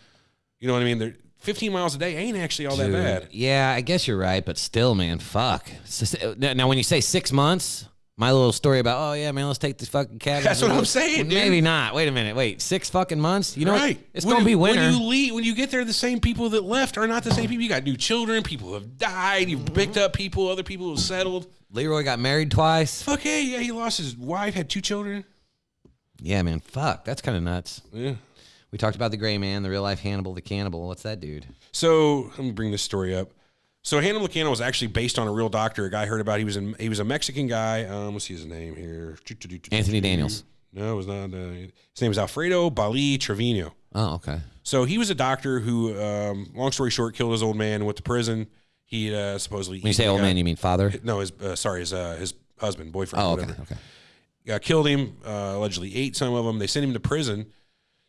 You know what I mean? They're 15 miles a day ain't actually all that bad. Yeah, I guess you're right. But still, man, fuck. Now, when you say 6 months, my little story about, oh, yeah, man, let's take this fucking cabin. That's what I'm saying, dude. Maybe not. Wait a minute. Wait, 6 fucking months? You know right. what? It's going to be winter. When you get there, the same people that left are not the same people. You got new children, people who have died. You've picked up people, other people who have settled. Leroy got married twice. Fuck yeah, he lost his wife, had 2 children. Yeah, man, fuck. That's kind of nuts. Yeah. We talked about the gray man, the real life Hannibal the Cannibal. What's that dude? So let me bring this story up. So Hannibal the Cannibal was actually based on a real doctor. A guy I heard about. He was a Mexican guy. Let's see his name here. Anthony Daniels. No, it was not. His name was Alfredo Bali Trevino. Oh, okay. So he was a doctor who, long story short, killed his old man and went to prison. He supposedly. When you say old man, you mean father? No, his husband, boyfriend, oh, whatever. Okay. Killed him. Allegedly ate some of them. They sent him to prison.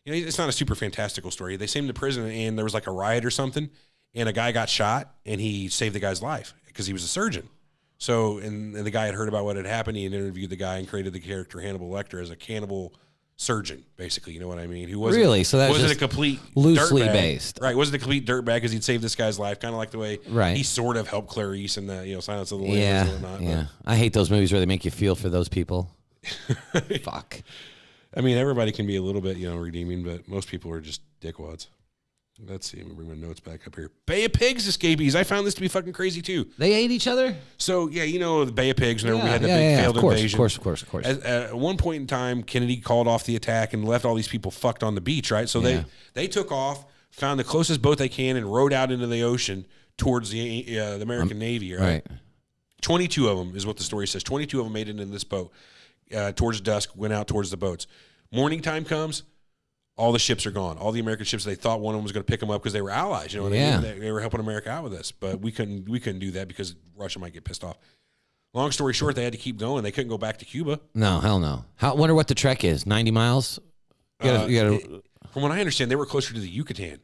You know, it's not a super fantastical story. They sent him to prison, and there was like a riot or something, and a guy got shot, and he saved the guy's life because he was a surgeon. So, and the guy had heard about what had happened. He had interviewed the guy and created the character Hannibal Lecter as a cannibal surgeon, basically. You know what I mean? Who wasn't really? So that wasn't a complete loosely dirtbag. based, right? Wasn't a complete dirtbag because he'd saved this guy's life, kind of like the way he sort of helped Clarice in the Silence of the Lambs and whatnot. Yeah, I hate those movies where they make you feel for those people. Fuck. I mean, everybody can be a little bit, redeeming, but most people are just dickwads. Let's see. Let me bring my notes back up here. Bay of Pigs escapees. I found this to be fucking crazy, too. They ate each other? So, yeah, the Bay of Pigs, whenever we had the big failed invasion. Of course. At one point in time, Kennedy called off the attack and left all these people fucked on the beach, right? So they took off, found the closest boat they can, and rowed out into the ocean towards the American Navy, right? 22 of them is what the story says. 22 of them made it in this boat. Towards dusk, went out towards the boats. Morning time comes, all the ships are gone. All the American ships, they thought one of them was going to pick them up because they were allies. You know what I mean? They were helping America out with this, but we couldn't do that because Russia might get pissed off. Long story short, they had to keep going. They couldn't go back to Cuba. No, hell no. I wonder what the trek is. 90 miles? From what I understand, they were closer to the Yucatan.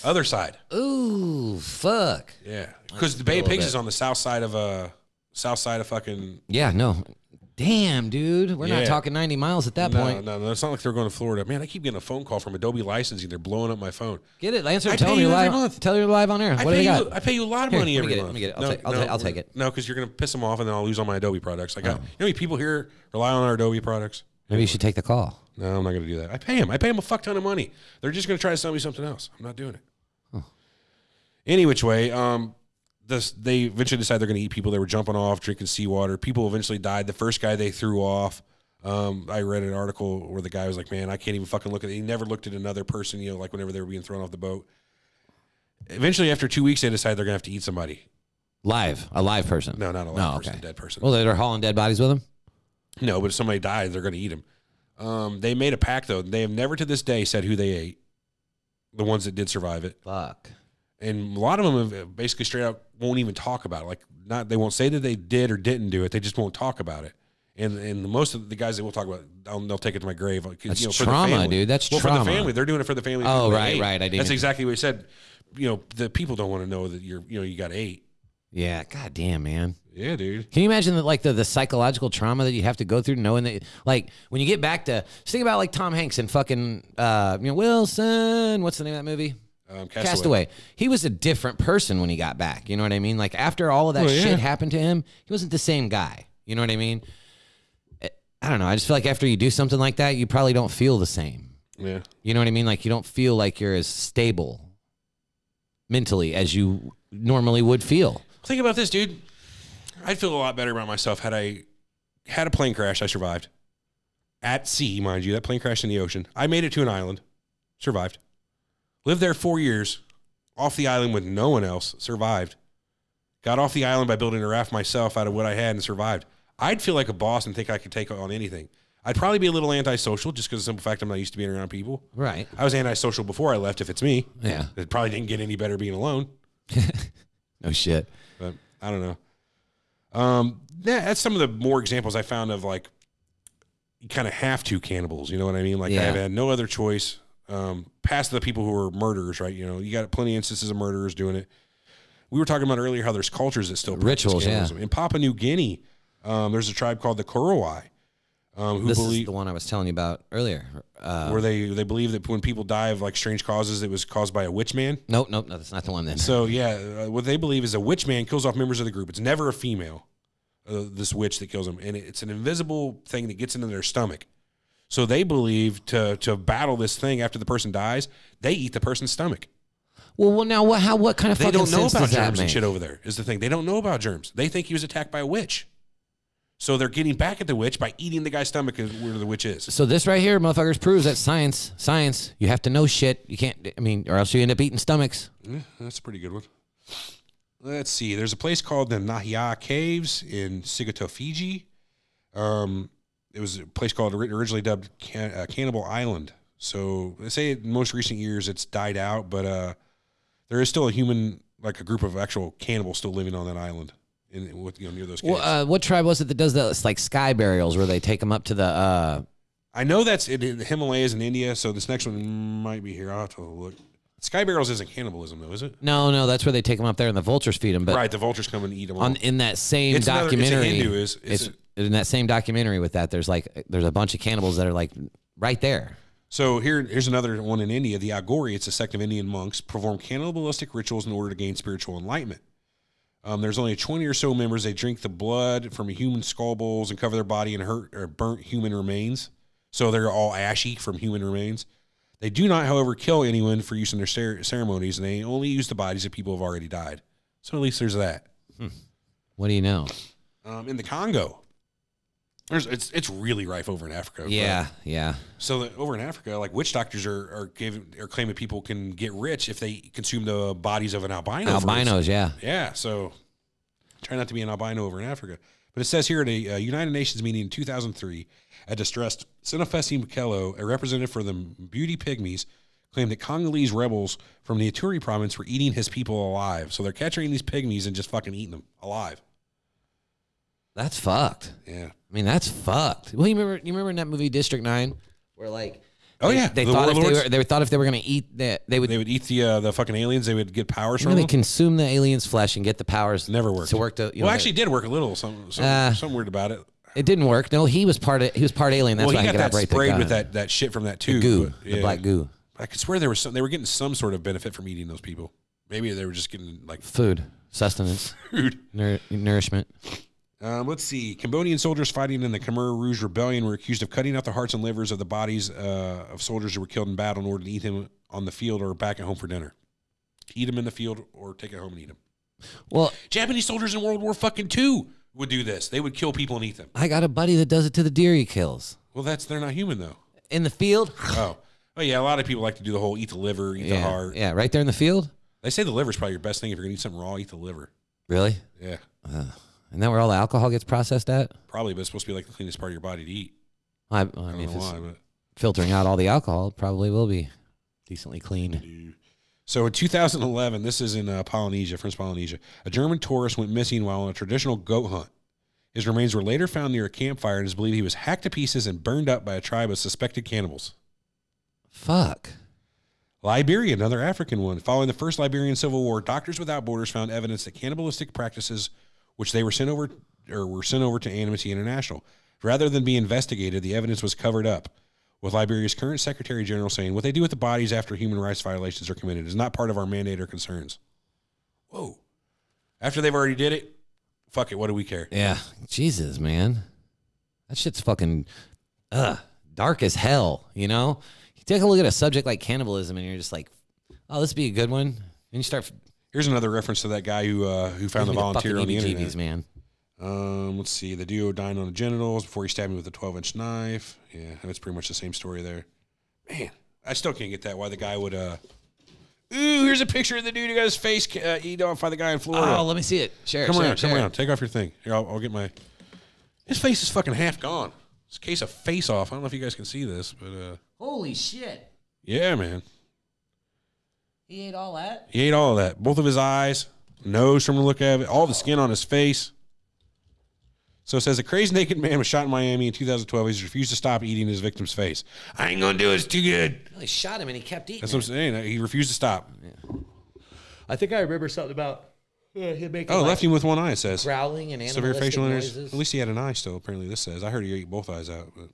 Other side. Ooh, fuck. Yeah, because the Bay of Pigs is on the south side of fucking. Yeah, no. Damn, dude. We're not talking 90 miles at that point. No. It's not like they're going to Florida. Man, I keep getting a phone call from Adobe Licensing. They're blowing up my phone. Get it. Answer. Tell them you're live. Tell you're live on air. What do they got? I pay you a lot of money every month. Let me get it. I'll take it. No, because you're going to piss them off, and then I'll lose all my Adobe products. You know how many people here rely on our Adobe products? Maybe you should take the call. No, I'm not going to do that. I pay them. I pay them a fuck ton of money. They're just going to try to sell me something else. I'm not doing it. Huh. Any which way, they eventually decided they're going to eat people. They were jumping off, drinking seawater. People eventually died. The first guy they threw off, I read an article where the guy was like, man, I can't even fucking look at it. He never looked at another person, like whenever they were being thrown off the boat. Eventually, after 2 weeks, they decided they're going to have to eat somebody. A live person? No, not a live person, a dead person. Well, they're hauling dead bodies with them? No, but if somebody died, they're going to eat them. They made a pact, though. They have never to this day said who they ate, the ones that did survive it. Fuck. And a lot of them have basically straight out won't even talk about it. They won't say that they did or didn't do it. They just won't talk about it. And most of the guys that will talk about it, they'll take it to my grave. That's for trauma, the family. dude. That's trauma. For the family. They're doing it for the family. Oh, right. I didn't. That's exactly what he said. The people don't want to know that you got 8. Yeah. God damn, man. Yeah, dude. Can you imagine the psychological trauma that you have to go through knowing that, when you get back to, just think about Tom Hanks and fucking, Wilson, what's the name of that movie? Castaway. He was a different person when he got back. You know what I mean? After all of that shit happened to him, he wasn't the same guy. You know what I mean? I don't know. I just feel like after you do something like that, you probably don't feel the same. Yeah. You know what I mean? Like you don't feel like you're as stable mentally as you normally would feel. Think about this, dude. I'd feel a lot better about myself had I had a plane crash. I survived. At sea, mind you. That plane crashed in the ocean. I made it to an island. Survived. Lived there 4 years. Off the island with no one else. Survived. Got off the island by building a raft myself out of what I had and survived. I'd feel like a boss and think I could take on anything. I'd probably be a little antisocial just because of the simple fact I'm not used to being around people. Right. I was antisocial before I left, if it's me. Yeah. It probably didn't get any better being alone. No shit. But I don't know. Yeah, that's some of the more examples I found of like you kind of have to cannibals. You know what I mean? Like I've had no other choice. Past the people who are murderers, right? You know, you got plenty of instances of murderers doing it. We were talking about earlier how there's cultures that still practice rituals. cannibalism. In Papua New Guinea, there's a tribe called the Korowai. This is the one I was telling you about earlier. Where they believe that when people die of like strange causes, it was caused by a witch man. Nope, that's not the one then. So yeah, what they believe is a witch man kills off members of the group. It's never a female, this witch that kills them, and it's an invisible thing that gets into their stomach. So they believe to battle this thing after the person dies, they eat the person's stomach. Well, now what kind of they fucking don't know sense about does that germs and make? shit over there. Is the thing they don't know about germs? They think he was attacked by a witch. So they're getting back at the witch by eating the guy's stomach where the witch is. So this right here, motherfuckers, proves that science, you have to know shit. You can't, or else you end up eating stomachs. Yeah, that's a pretty good one. Let's see. There's a place called the Nahia Caves in Sigatow, Fiji. It was a place called, originally dubbed Cannibal Island. So they say in most recent years it's died out, but there is still a human, like a group of actual cannibals still living on that island. Near those caves. Well, what tribe was it that does that? It's like sky burials where they take them up to the. I know that's in the Himalayas in India, so this next one might be here. I'll have to look. Sky burials isn't cannibalism, though, is it? No, that's where they take them up there and the vultures feed them. But right, the vultures come and eat them. In that same documentary, in that same documentary with that, there's a bunch of cannibals that are like right there. So here's another one in India. The Agori, it's a sect of Indian monks, perform cannibalistic rituals in order to gain spiritual enlightenment. There's only 20 or so members. They drink the blood from human skull bowls and cover their body in burnt human remains. So they're all ashy from human remains. They do not, however, kill anyone for use in their ceremonies, and they only use the bodies of people who have already died. So at least there's that. What do you know? In the Congo, it's really rife over in Africa. Yeah. So over in Africa, like witch doctors are claiming people can get rich if they consume the bodies of an albino. Albinos, yeah. Yeah, so try not to be an albino over in Africa. But it says here at a United Nations meeting in 2003, a distressed Sinafesi Mukelo, a representative for the Beauty Pygmies, claimed that Congolese rebels from the Ituri province were eating his people alive. So they're capturing these pygmies and just fucking eating them alive. That's fucked. Yeah. I mean, that's fucked. Well, you remember in that movie District 9 where like they the thought warlords? if they thought if they were going to eat that they would eat the fucking aliens, they would get powers from they them. consume the aliens' flesh and get the powers. Never worked. To work to actually did work a little. Something weird about it. It didn't work. No, he was part alien. That's why he he got that operate sprayed the with that shit from that tube. The goo, the black goo. I could swear they were getting some sort of benefit from eating those people. Maybe they were just getting like food, sustenance, nourishment. Let's see. Cambodian soldiers fighting in the Khmer Rouge Rebellion were accused of cutting out the hearts and livers of the bodies of soldiers who were killed in battle in order to eat them on the field or back at home for dinner. Eat them in the field or take it home and eat them. Well, Japanese soldiers in World War II would do this. They would kill people and eat them. I got a buddy that does it to the deer he kills. Well, they're not human though. In the field? Oh yeah. A lot of people like to do the whole eat the liver, eat the heart. Yeah, right there in the field. They say the liver's probably your best thing. If you're gonna eat something raw, eat the liver. Really? Yeah. And that where all the alcohol gets processed at? Probably, but it's supposed to be like the cleanest part of your body to eat. I mean, if it's filtering out all the alcohol, it probably will be decently clean. So in 2011, this is in Polynesia, French Polynesia, a German tourist went missing while on a traditional goat hunt. His remains were later found near a campfire, and it is believed he was hacked to pieces and burned up by a tribe of suspected cannibals. Fuck. Liberia, another African one. Following the first Liberian Civil War, Doctors Without Borders found evidence that cannibalistic practices, which they were sent over to Amnesty International. Rather than be investigated, the evidence was covered up, with Liberia's current Secretary General saying, "What they do with the bodies after human rights violations are committed is not part of our mandate or concerns." Whoa. After they've already did it, Fuck it. What do we care? Yeah. Jesus, man. That shit's fucking dark as hell, you know? You take a look at a subject like cannibalism and you're just like, oh, this would be a good one. And you start... Here's another reference to that guy who found the volunteer on the internet. Man. Let's see. The duo died on the genitals before he stabbed me with a 12-inch knife. Yeah, and it's pretty much the same story there. Man, I still can't get that. Why the guy would... Ooh, here's a picture of the dude who got his face eaten off by the guy in Florida. Oh, let me see it. Come around. Take off your thing. Here, I'll get my... His face is fucking half gone. It's a case of face off. I don't know if you guys can see this, but... Holy shit. Yeah, man. He ate all that? He ate all of that. Both of his eyes, nose from the look of it, all the skin on his face. So it says, a crazy naked man was shot in Miami in 2012. He's refused to stop eating his victim's face. I ain't going to do it. It's too good. Well, he shot him and he kept eating. That's what I'm saying. He refused to stop. Yeah. I think I remember something about him making left him with one eye, it says. Growling and severe facial noises. At least he had an eye still, apparently this says. I heard he ate both eyes out, but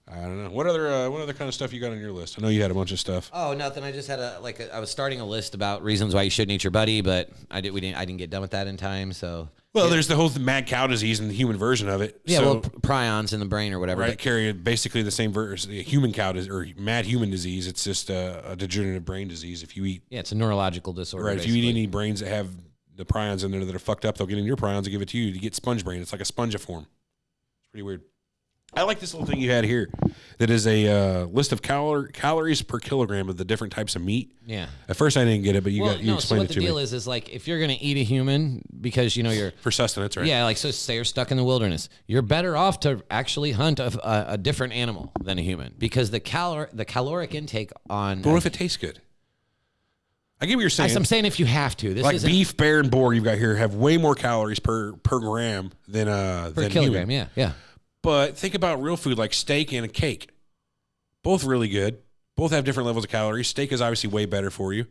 I don't know. What other kind of stuff you got on your list? I know you had a bunch of stuff. Oh, nothing. I just had I was starting a list about reasons why you shouldn't eat your buddy, but I didn't get done with that in time, so. Well, there's the whole mad cow disease and the human version of it. Yeah, well, prions in the brain or whatever. Right, carry basically the same human cow or mad human disease. It's just a degenerative brain disease. If you eat, it's a neurological disorder. Right, if you eat any brains that have the prions in there that are fucked up, they'll get in your prions and give it to you to get sponge brain. It's like a spongiform. It's pretty weird. I like this little thing you had here that is a list of calories per kilogram of the different types of meat. Yeah. At first I didn't get it, but you explained it to me. So what the deal is like if you're going to eat a human because, you know, you're... For sustenance, right? Yeah, like so say you're stuck in the wilderness. You're better off to actually hunt a different animal than a human because the caloric intake on... But what if it tastes good? I get what you're saying. I'm saying if you have to. This like beef, bear, and boar you've got here have way more calories per gram than kilogram, human. Yeah. But think about real food like steak and a cake. Both really good. Both have different levels of calories. Steak is obviously way better for you.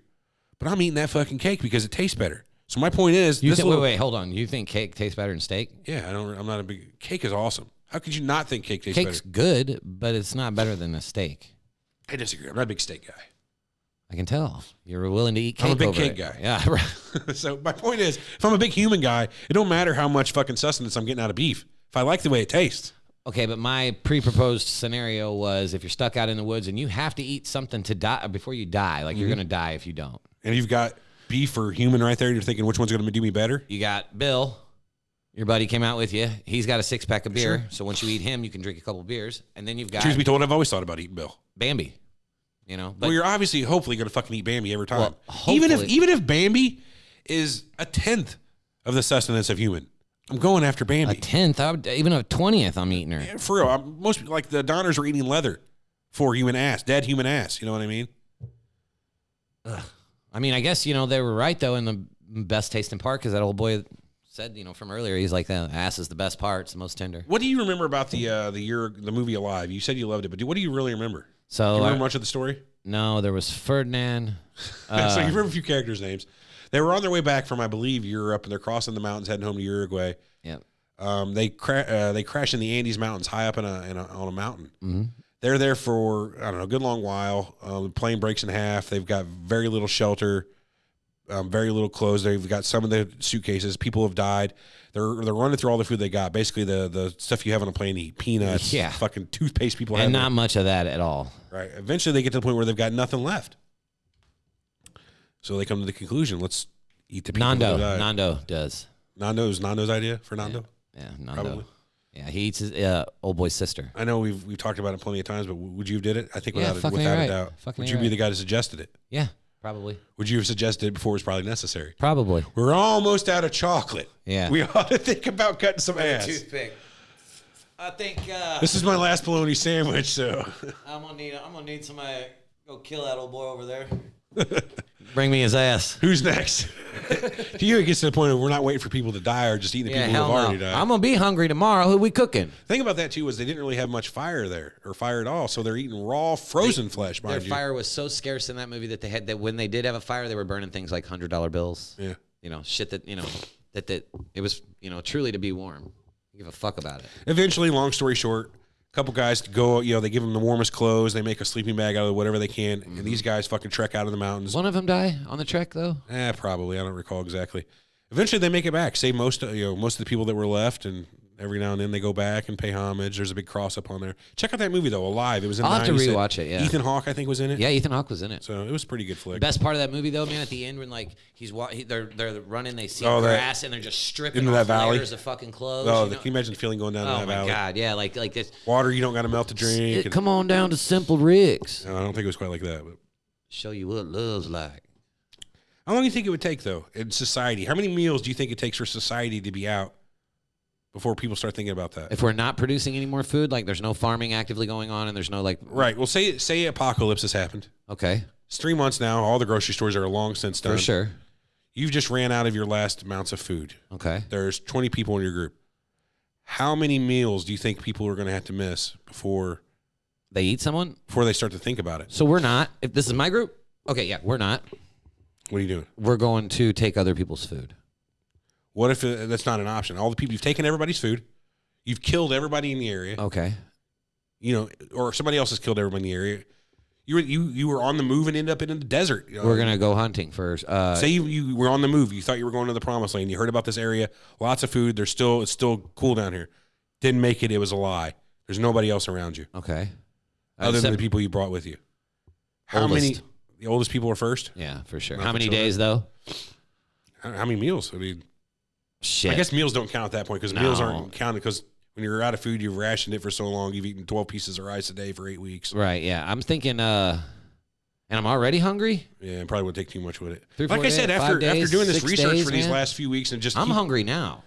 But I'm eating that fucking cake because it tastes better. So my point is... wait, hold on. You think cake tastes better than steak? Yeah, I'm not a big... Cake is awesome. How could you not think cake tastes better? Cake's good, but it's not better than a steak. I disagree. I'm not a big steak guy. I can tell. You're willing to eat cake. I'm a big cake guy. Yeah, right. So my point is, if I'm a big human guy, it don't matter how much fucking sustenance I'm getting out of beef. If I like the way it tastes... Okay, but my pre-proposed scenario was if you're stuck out in the woods and you have to eat something to die before you die, like you're going to die if you don't. And you've got beef or human right there, and you're thinking which one's going to do me better? You got Bill, your buddy came out with you. He's got a 6-pack of beer, Sure. So once you eat him, you can drink a couple beers. And then you've got... Truth be told, I've always thought about eating Bill. Bambi, you know. But, well, you're obviously, hopefully going to fucking eat Bambi every time. Well, even if Bambi is a 10th of the sustenance of human. I'm going after Bambi. A 10th, even a 20th, I'm eating her. Yeah, for real. Most like the Donners were eating leather for human ass, dead human ass. You know what I mean? Ugh. I mean, I guess, you know, they were right, though, in the best tasting part because that old boy said, you know, from earlier, he's like, the ass is the best part. It's the most tender. What do you remember about the movie Alive? You said you loved it, but what do you really remember? So do you remember much of the story? No, there was Ferdinand. So you remember a few characters' names. They were on their way back from, I believe, Europe, and they're crossing the mountains, heading home to Uruguay. Yep. They crash in the Andes Mountains, high up on a mountain. Mm-hmm. They're there for, I don't know, a good long while. The plane breaks in half. They've got very little shelter, very little clothes. They've got some of the suitcases. People have died. They're running through all the food they got. Basically, the stuff you have on a plane to eat, peanuts, fucking toothpaste people have. And not much of that at all. Right. Eventually, they get to the point where they've got nothing left. So they come to the conclusion, let's eat the people who died. Nando does. Nando's idea for Nando? Yeah, Nando. Probably. Yeah, he eats his old boy's sister. I know we've talked about it plenty of times, but would you have did it? I think without a doubt. Fucking Would you be the guy that suggested it? Yeah, probably. Would you have suggested it before it was probably necessary? Probably. We're almost out of chocolate. Yeah. We ought to think about cutting some ass. Toothpick. I think this is my last bologna sandwich, so I'm gonna need somebody to go kill that old boy over there. Bring me his ass. Who's next? To you, it gets to the point of we're not waiting for people to die or just eating the people who have already died. I'm going to be hungry tomorrow. Who we cooking? The thing about that, too, was they didn't really have much fire there or fire at all. So they're eating raw, frozen flesh, mind Their you. fire was so scarce in that movie that when they did have a fire, they were burning things like $100 bills. Yeah. You know, shit that, you know, that it was, you know, truly to be warm. Give a fuck about it. Eventually, long story short, a couple guys go, you know, they give them the warmest clothes. They make a sleeping bag out of whatever they can. And these guys fucking trek out of the mountains. One of them die on the trek, though? Probably. I don't recall exactly. Eventually, they make it back. Save most of the people that were left, and every now and then they go back and pay homage. There's a big cross up on there. Check out that movie though, Alive. It was in I'll the have to 90s. rewatch it. Yeah, Ethan Hawke I think was in it. Yeah, Ethan Hawke was in it. So it was a pretty good flick. Best part of that movie though, man, at the end when like they're running, they see Oh, that- grass and they're just stripping into off that valley. layers of fucking clothes. Oh, you know? can you imagine the feeling going down to Oh that my valley? god, yeah, like this. Water you don't got to melt to drink. and- Come on down to Simple Rick's. No, I don't think it was quite like that. But Show you what love's like. how long do you think it would take though in society? How many meals do you think it takes for society to be out before people start thinking about that? If we're not producing any more food, like there's no farming actively going on, and there's no like. Right. Well, say apocalypse has happened. Okay. It's 3 months now. All the grocery stores are long since done. For sure. You've just ran out of your last amounts of food. Okay. There's 20 people in your group. How many meals do you think people are going to have to miss before they eat someone? Before they start to think about it. So we're not. If this is my group, okay, yeah, we're not. What are you doing? We're going to take other people's food. What if that's not an option? All the people, you've taken everybody's food. You've killed everybody in the area. Okay. You know, or somebody else has killed everybody in the area. You were on the move and ended up in the desert. We're gonna go hunting first. Say you were on the move. You thought you were going to the promised land. You heard about this area. Lots of food. It's still cool down here. Didn't make it. It was a lie. There's nobody else around you. Okay. Other than the people you brought with you. How many? The oldest people are first. Yeah, for sure. Not How the many children. days though? How many meals? I mean, shit. I guess meals don't count at that point because No. meals aren't counted because when you're out of food, you've rationed it for so long. You've eaten 12 pieces of rice a day for 8 weeks. Right. Yeah. I'm thinking. And I'm already hungry. Yeah, it probably wouldn't take too much with it. 3, Like 4 I said, days, after 5 days, doing this 6 research days, for these man. last few weeks and just I'm hungry now.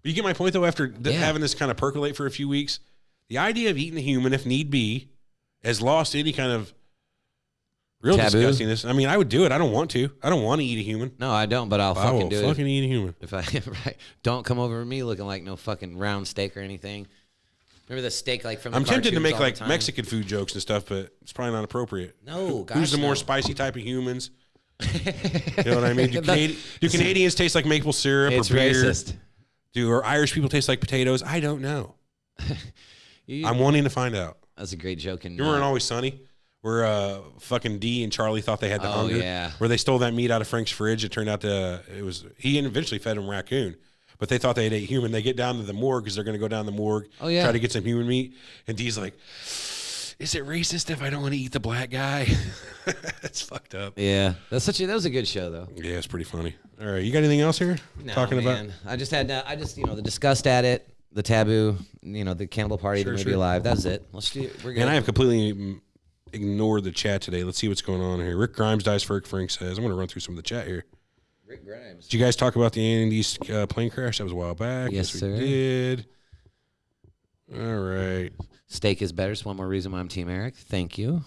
You get my point though. After having this kind of percolate for a few weeks, the idea of eating a human, if need be, has lost any kind of real Taboo? disgustingness. I mean, I would do it. I don't want to. I don't want to eat a human. No, I don't. But I'll I fucking will do it. fucking eat a human. If I right, don't come over to me looking like no fucking round steak or anything. Remember the steak like from the I'm tempted to cartoons make all the like time? Mexican food jokes and stuff, but it's probably not appropriate. No, gosh, Who's the more no. spicy type of humans? You know what I mean? Do Canadians taste like maple syrup It's or beer? racist. Or Irish people taste like potatoes? I don't know. I'm wanting to find out. That's a great joke. You remember in Always Sunny, where fucking Dee and Charlie thought they had the Oh, hunger? yeah. Where they stole that meat out of Frank's fridge. It turned out he eventually fed him raccoon. But they thought they had ate human. They get down to the morgue because they're going to go down the morgue, Oh, yeah. try to get some human meat. And Dee's like, is it racist if I don't want to eat the black guy? That's fucked up. Yeah, that was a good show though. Yeah, it's pretty funny. All right, you got anything else here? No, Talking man. I just the disgust at it, the taboo, the cannibal party, the movie Alive. That's it. Let's do it. We're good. And I have completely ignored the chat today. Let's see what's going on here. Rick Grimes dies for Frank says. I'm going to run through some of the chat here. Rick Grimes. Did you guys talk about the Andes plane crash? That was a while back. Yes, sir. We did. All right. Steak is better. It's one more reason why I'm Team Eric. Thank you.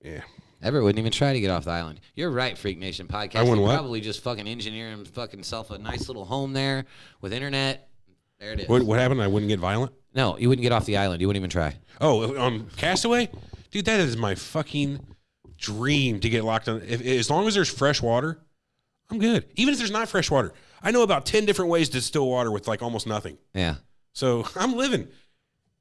Yeah. Everett wouldn't even try to get off the island. You're right, Freak Nation podcast. I wouldn't He'd what? probably just fucking engineer him fucking self a nice little home there with internet. There it is. What happened? I wouldn't get violent? No, you wouldn't get off the island. You wouldn't even try. Oh, on Castaway? Dude, that is my fucking dream to get locked on. As long as there's fresh water, I'm good. Even if there's not fresh water. I know about 10 different ways to distill water with like almost nothing. Yeah. So I'm living.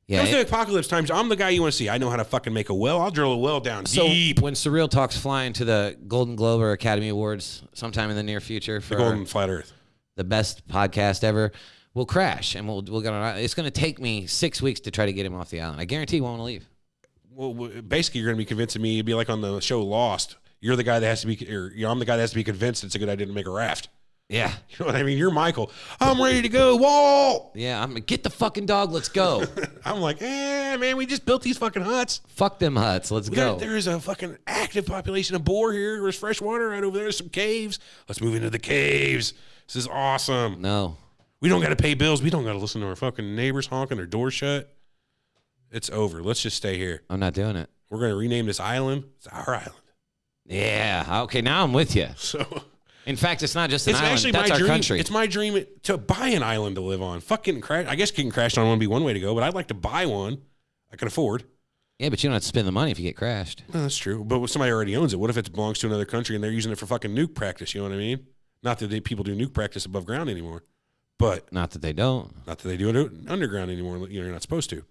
Yeah. Comes to apocalypse times, I'm the guy you want to see. I know how to fucking make a well. I'll drill a well down So deep. when Surreal Talk's flying to the Golden Globe or Academy Awards sometime in the near future for The Golden Flat Earth. the best podcast ever, we'll crash and we'll get on. It's going to take me 6 weeks to try to get him off the island. I guarantee he won't want to leave. Well, basically, you're going to be convincing me. It'd be like on the show Lost. You're the guy that has to be, or I'm the guy that has to be convinced it's a good idea to make a raft. Yeah. You know what I mean? You're Michael. I'm ready to go. Whoa! Yeah, I'm get the fucking dog. Let's go. I'm like, man, we just built these fucking huts. Fuck them huts. Let's go. There is a fucking active population of boar here. There's fresh water right over there. There's some caves. Let's move into the caves. This is awesome. No. We don't got to pay bills. We don't got to listen to our fucking neighbors honking their doors shut. It's over. Let's just stay here. I'm not doing it. We're going to rename this island. It's our island. Yeah. Okay, now I'm with you. So, in fact, it's not just an it's island. actually That's my our dream. country. It's my dream to buy an island to live on. Fucking crash. I guess getting crashed on would be one way to go, but I'd like to buy one. I can afford. Yeah, but you don't have to spend the money if you get crashed. Well, that's true. But if somebody already owns it, what if it belongs to another country and they're using it for fucking nuke practice? You know what I mean? Not that people do nuke practice above ground anymore, but Not that they don't. not that they do it underground anymore. You're not supposed to.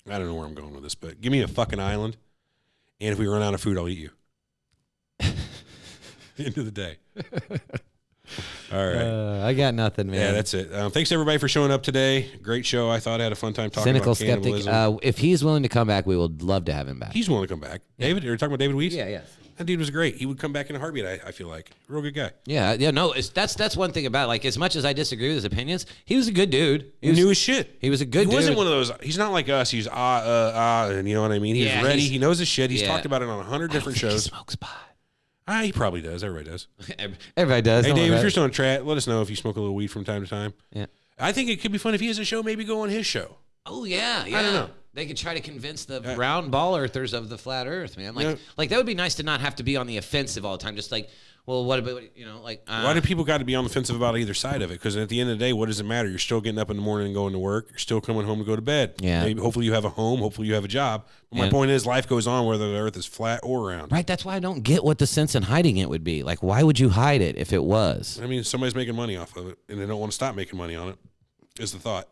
I don't know where I'm going with this, but give me a fucking island, and if we run out of food, I'll eat you. the end of the day. All right. I got nothing, man. Yeah, that's it. Thanks everybody for showing up today. Great show. I thought I had a fun time talking Cynical about skeptic. cannibalism. If he's willing to come back, we would love to have him back. He's willing to come back. David, you're talking about David Weiss? Yeah. That dude was great. He would come back in a heartbeat, I feel like. Real good guy. Yeah. No, that's one thing about it. Like, as much as I disagree with his opinions, he was a good dude. He knew his shit. He was a good dude. He wasn't one of those. He's not like us. He's and you know what I mean? He's ready. He knows his shit. He's talked about it on 100 different shows. He smokes pot. He probably does. Everybody does. Everybody does. Hey, Dave, if you're still on track, let us know if you smoke a little weed from time to time. Yeah. I think it could be fun if he has a show, maybe go on his show. Oh, yeah. I don't know. They could try to convince the round ball earthers of the flat earth, man. Like that would be nice to not have to be on the offensive all the time. Just like, well, what about, why do people got to be on the offensive about either side of it? Because at the end of the day, what does it matter? You're still getting up in the morning and going to work. You're still coming home to go to bed. Yeah. Maybe, hopefully you have a home. Hopefully you have a job. But my point is, life goes on whether the earth is flat or round. Right. That's why I don't get what the sense in hiding it would be. Like, why would you hide it if it was? I mean, somebody's making money off of it, and they don't want to stop making money on it, is the thought.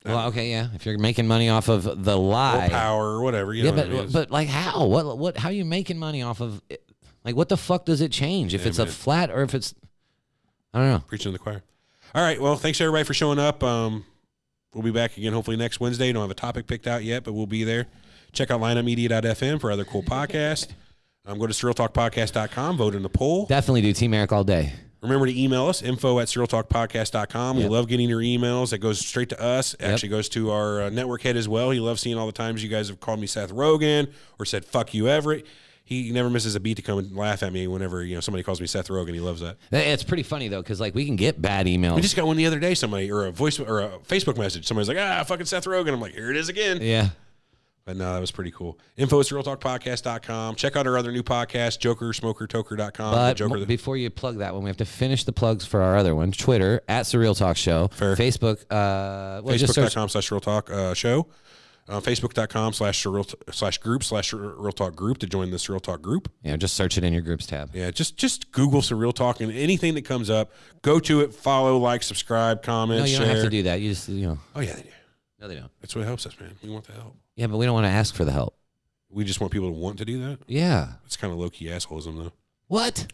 Well, okay, yeah. If you're making money off of the lie. Or power or whatever. You know what I mean? But like how? What? How are you making money off of it? Like, what the fuck does it change? If it's a flat or if it's, I don't know. Preaching to the choir. All right. Well, thanks everybody for showing up. We'll be back again hopefully next Wednesday. Don't have a topic picked out yet, but we'll be there. Check out lineupmedia.fm for other cool podcasts. Go to surrealtalkpodcast.com. Vote in the poll. Definitely do Team Eric all day. Remember to email us, info@surrealtalkpodcast.com. We love getting your emails. It goes straight to us. It actually goes to our network head as well. He loves seeing all the times you guys have called me Seth Rogen or said, fuck you, Everett. He never misses a beat to come and laugh at me whenever somebody calls me Seth Rogen. He loves that. It's pretty funny, though, because like we can get bad emails. We just got one the other day, somebody, or a voice or a Facebook message. Somebody's like, fucking Seth Rogen. I'm like, here it is again. Yeah. But no, that was pretty cool. Info@surrealtalkpodcast.com. Check out our other new podcast, jokersmokertoker.com. But before you plug that one, we have to finish the plugs for our other one. Twitter, @Surreal Talk Show. Fair. Facebook. Facebook.com/Surreal Talk Show. Facebook.com/group/Surreal Talk Group to join the Surreal Talk group. Yeah, just search it in your groups tab. Yeah, just Google Surreal Talk and anything that comes up, go to it, follow, like, subscribe, comment, No, you share. don't have to do that. You just, Oh, yeah, they do. No, they don't. That's what helps us, man. We want the help. Yeah, but we don't want to ask for the help. We just want people to want to do that? Yeah. It's kind of low-key assholism, though. What?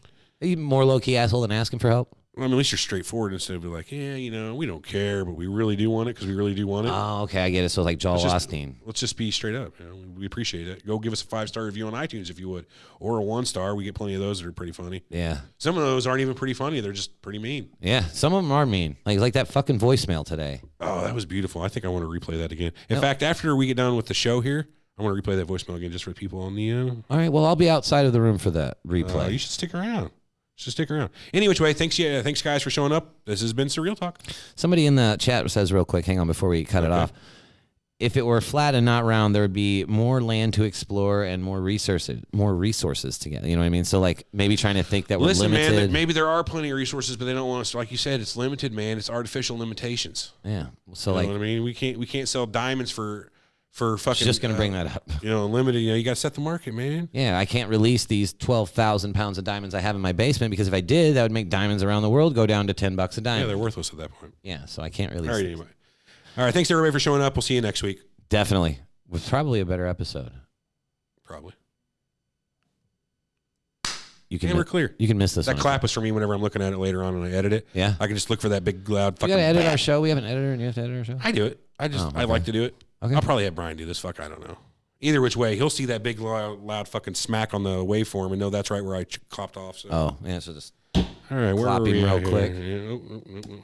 Are you more low-key asshole than asking for help? Well, I mean, at least you're straightforward instead of like, we don't care, but we really do want it because we really do want it. Oh, okay, I get it. So like Joel Osteen. Let's just be straight up. We appreciate it. Go give us a 5-star review on iTunes if you would, or a 1-star. We get plenty of those that are pretty funny. Yeah. Some of those aren't even pretty funny. They're just pretty mean. Yeah, some of them are mean. Like that fucking voicemail today. Oh, that was beautiful. I think I want to replay that again. In fact, after we get done with the show here, I want to replay that voicemail again just for people on the. All right. Well, I'll be outside of the room for that replay. You should stick around. So stick around. Any which way, thanks guys for showing up. This has been Surreal Talk. Somebody in the chat says real quick, hang on before we cut it off. If it were flat and not round, there would be more land to explore and more resources to get. You know what I mean? So like maybe trying to think that we're limited. Man, maybe there are plenty of resources, but they don't want us. Like you said, it's limited, man. It's artificial limitations. Yeah. So you know what I mean? We can't sell diamonds for fucking. Just going to bring that up. Limited. You got to set the market, man. Yeah, I can't release these 12,000 pounds of diamonds I have in my basement because if I did, that would make diamonds around the world go down to $10 a diamond. Yeah, they're worthless at that point. Yeah, so I can't release. All right, anyway. All right, thanks everybody for showing up. We'll see you next week. Definitely, with probably a better episode. Probably. We're clear. You can miss this. That clap was for me whenever I'm looking at it later on and I edit it. Yeah, I can just look for that big loud fucking. You gotta edit our show. We have an editor, and you have to edit our show. I do it. I like to do it. Okay. I'll probably have Brian do this. Fuck, I don't know. Either which way, he'll see that big loud fucking smack on the waveform and know that's right where I clopped off. So. Oh yeah, so just. All right, where are we real quick.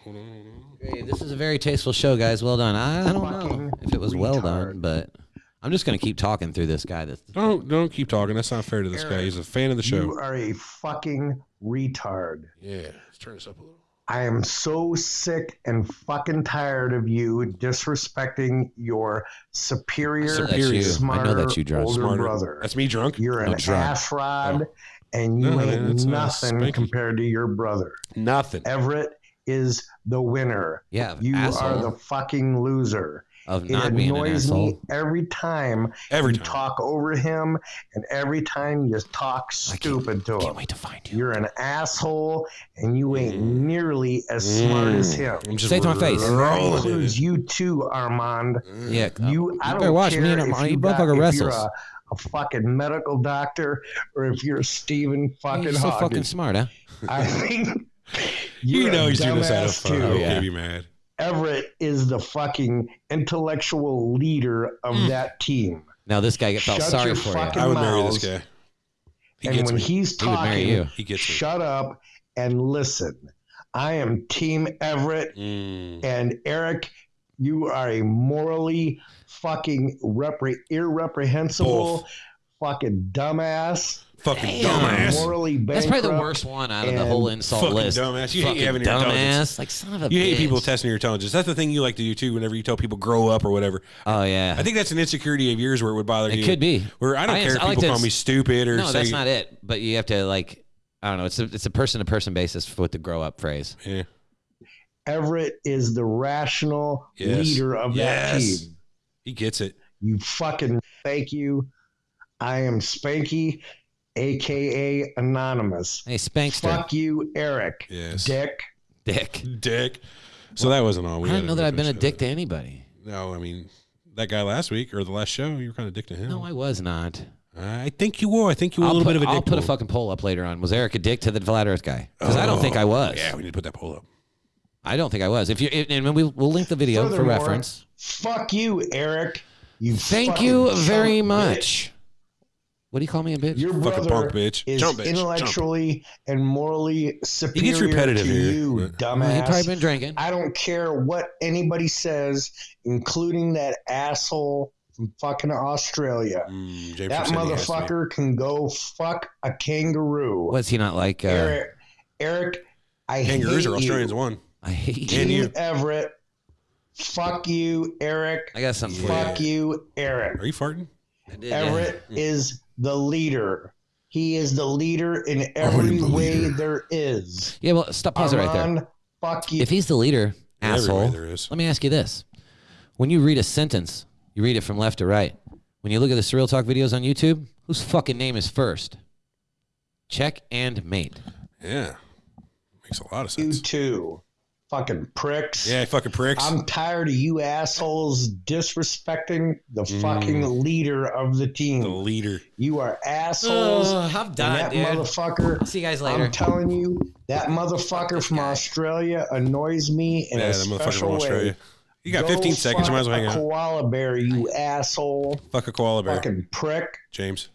Hold on. Hey, this is a very tasteful show, guys. Well done. I don't know if it was well done, but I'm just gonna keep talking through this guy. Don't keep talking. That's not fair to this guy. He's a fan of the show. You are a fucking retard. Yeah, let's turn this up a little. I am so sick and fucking tired of you disrespecting your smarter, older brother. That's me drunk? You're an ass rod, and you ain't nothing compared to your brother. Nothing. Everett is the winner. Yeah, you are the fucking loser. Of not being an asshole. Me every time you talk over him and every time you talk stupid to him. Can't wait to find you. You're an asshole and you ain't nearly as smart as him. Say it to my face. And that includes you too, Armand. Yeah. I don't better watch care me and if Armand. You got- both like if wrestles. you're a a fucking medical doctor or if you're Stephen fucking You're so Hawking. fucking smart, huh? I think You know he's doing this out of dumbass fun. too. Okay, yeah. be mad. Everett is the fucking intellectual leader of that team. Now this guy felt Shut sorry your for you. fucking I would marry mouths. this guy. He And gets when me. he's He would marry talking, you. He gets me. shut up and listen. I am Team Everett, and Eric, you are a morally fucking irreprehensible Both. fucking dumbass. Fucking Damn. dumbass. Morally bankrupt. That's probably the worst one out of the whole insult fucking list. dumbass. You hate Fucking having your dumbass. intelligence. Like son of a You hate bitch. people testing your intelligence. That's the thing you like to do too. Whenever you tell people grow up or whatever. Oh yeah. I think that's an insecurity of yours where it would bother you. It could be. Where I don't care if I like people to- call me stupid or No, say. that's not it. But you have to like, I don't know. It's a person to person basis with the grow up phrase. Yeah. Everett is the rational Yes. leader of that Yes. team. He gets it. You fucking thank you. I am Spanky, aka Anonymous. Hey, Spankster. Fuck you, Eric. Yes. Dick. Dick. So that wasn't all. I don't know that I've been a dick to anybody. No, I mean that guy last week or the last show, you were kind of dick to him. No, I was not. I think you were. I think you were a little bit of a dick. I'll put a to him. fucking poll up later on. Was Eric a dick to the Flat Earth guy? Because I don't think I was. Yeah, we need to put that poll up. I don't think I was. If you and we'll link the video for Furthermore, reference. Fuck you, Eric. You Thank fucking you very chump much. bitch. What do you call me a bitch? Your Fucking brother punk bitch. is Chump bitch. intellectually and morally superior repetitive to here, you, but- dumbass. Well, he probably been drinking. I don't care what anybody says, including that asshole from fucking Australia. James That from San Diego. motherfucker can go fuck a kangaroo. Was he not like? Eric, I Kangaroos hate are Australians you. one. I hate you. And Team you. Everett. Fuck you, Eric. I got something for Fuck you. you, Eric. Are you farting? I did, Everett is the leader. He is the leader in every way there is. Yeah, well, stop. Pause it right there. Armand, fuck you. If he's the leader, Yeah, asshole. everybody there is. Let me ask you this: when you read a sentence, you read it from left to right. When you look at the Surreal Talk videos on YouTube, whose fucking name is first? Check and mate. Yeah. Makes a lot of You sense. too. Fucking pricks. Yeah, fucking pricks. I'm tired of you assholes disrespecting the fucking leader of the team. the leader. You are assholes. I'm and done, that dude. motherfucker. See you guys later. I'm telling you, that motherfucker from Australia annoys me in Yeah, a that motherfucker special from Australia. way. You got Go 15 seconds. You might as well hang fuck a out. koala bear, you asshole. Fuck a koala bear. Fucking prick. James.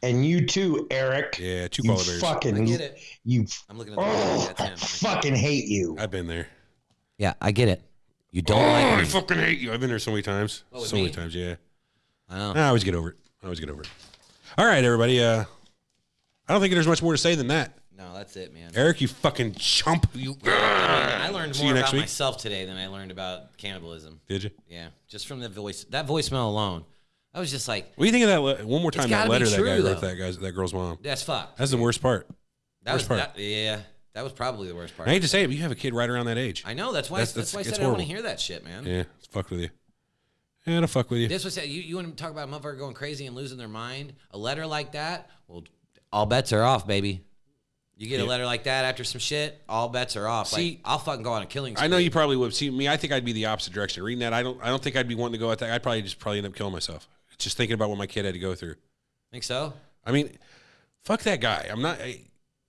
And you too, Eric. Yeah, two You koala bears. fucking. I get it. You. I'm looking at the Oh, That's I him. fucking hate you. I've been there. Yeah, I get it. You don't I like me. fucking hate you. I've been there so many times. Oh, with so many me? times, yeah. I know. I always get over it. All right, everybody. I don't think there's much more to say than that. No, that's it, man. Eric, you fucking chump. You. I learned See more you next about week. myself today than I learned about cannibalism. Did you? Yeah, just from the voice, that voicemail alone. I was just like, What do you think of that? One more time, It's that gotta be letter that true, guy wrote though. that girl's mom. that's fucked. That's the worst part. That was worst part. yeah, that was probably the worst part. I hate to say it, but you have a kid right around that age. I know that's why. That's why I it's said I don't want to horrible. hear that shit, man. Yeah, it's fucked with you. Yeah, to fuck with you. This was you want to talk about a motherfucker going crazy and losing their mind. A letter like that, well, all bets are off, baby. You get a letter like that after some shit, all bets are off. See, like, I'll fucking go on a killing spree. I know you probably would. See me, I think I'd be the opposite direction. Reading that, I don't think I'd be wanting to go at that. I'd probably end up killing myself. Just thinking about what my kid had to go through. Think so? I mean, fuck that guy.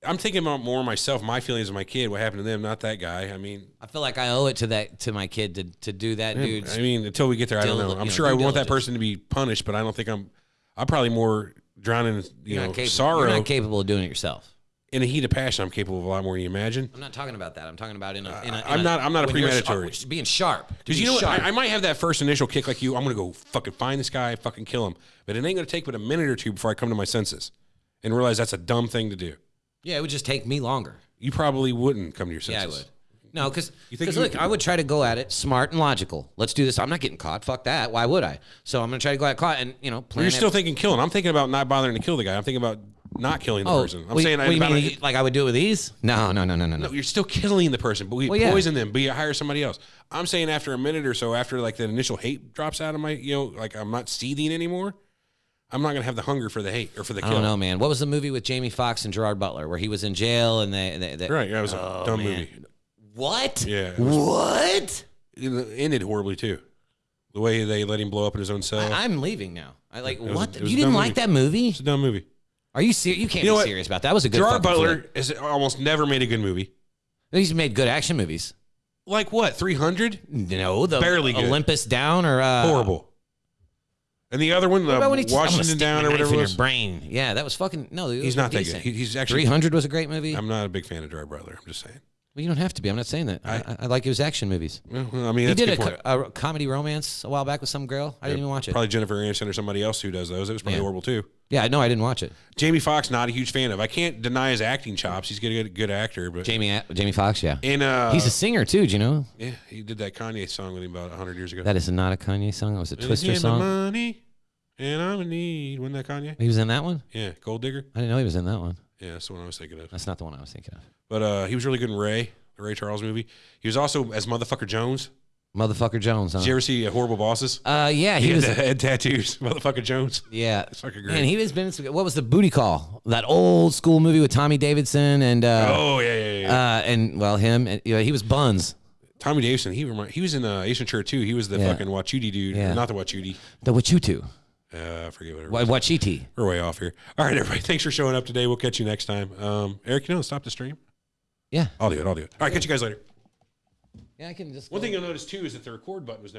I'm thinking about more myself, my feelings of my kid, what happened to them, not that guy. I mean, I feel like I owe it to my kid to do that, dude. I mean, until we get there, I don't know. I'm sure I want that person to be punished, but I don't think I'm probably more drowning in sorrow. You're not capable of doing it yourself. In a heat of passion, I'm capable of a lot more than you imagine. I'm not talking about that. I'm talking about I'm not a when you're premeditator. being sharp. Because you know what? I might have that first initial kick like you. I'm going to go fucking find this guy, fucking kill him. But it ain't going to take but a minute or two before I come to my senses and realize that's a dumb thing to do. Yeah, it would just take me longer. You probably wouldn't come to your senses. Yeah, I would. No, because you look, I would try to go at it smart and logical. Let's do this. I'm not getting caught. Fuck that. Why would I? So I'm going to try to go at caught and, plan. Well, you're still thinking killing. I'm thinking about not bothering to kill the guy. I'm thinking about not killing the person. I'm saying like I would do it with these? No. No, you're still killing the person, but we poison them, but you hire somebody else. I'm saying after a minute or so, after like the initial hate drops out of my, like I'm not seething anymore, I'm not going to have the hunger for the hate or for the kill. I don't know, man. What was the movie with Jamie Foxx and Gerard Butler where he was in jail and they Right, yeah, it was a dumb movie. What? Yeah. What? It ended horribly too. The way they let him blow up in his own cell. I'm leaving now. I like It was- what? it was You a didn't dumb like movie. that movie? It's a dumb movie. Are you serious? You can't You know be what? serious about that. That was a good Gerard fucking Butler flick. has almost never made a good movie. He's made good action movies. Like what? 300? No, the Barely good. Olympus Down or Horrible. And the other one, What about when he Washington Down or whatever it in was. your brain. Yeah, that was fucking no. He's not that good. He's actually 300 was a great movie. I'm not a big fan of Gerard Butler. I'm just saying. Well, you don't have to be. I'm not saying that. I like his action movies. Well, I mean, He that's a did good point. a comedy romance a while back with some girl. I didn't even watch it. Probably Jennifer Aniston or somebody else who does those. It was probably Yeah. horrible too. Yeah, no, I didn't watch it. Jamie Foxx, not a huge fan of. I can't deny his acting chops. He's a good actor, but Jamie Foxx, yeah. and He's a singer too. Do you know? yeah, he did that Kanye song with him about 100 years ago. That is not a Kanye song. It was a And Twister give me song. money, and I'm in need. Wasn't that Kanye? He was in that one. Yeah, Gold Digger. I didn't know he was in that one. Yeah, that's the one I was thinking of. That's not the one I was thinking of. But he was really good in Ray, the Ray Charles movie. He was also as Motherfucker Jones. Motherfucker Jones. Huh? Did you ever see Horrible Bosses? Yeah, He he had was. the head tattoos. Motherfucker Jones. Yeah, It's fucking great. man, he was been. What was the Booty Call? That old school movie with Tommy Davidson and oh yeah. and well him and he was Buns. Tommy Davidson. He was in Ace Ventura too. He was the Yeah. fucking Wachuti dude. Yeah. Not the Wachuti. The what you two? I forget what it was. Wachiti. We're way off here. All right, everybody. Thanks for showing up today. We'll catch you next time. Eric, stop the stream? Yeah, I'll do it. All right, catch you guys later. yeah. I can just. One thing you'll notice too is that the record button was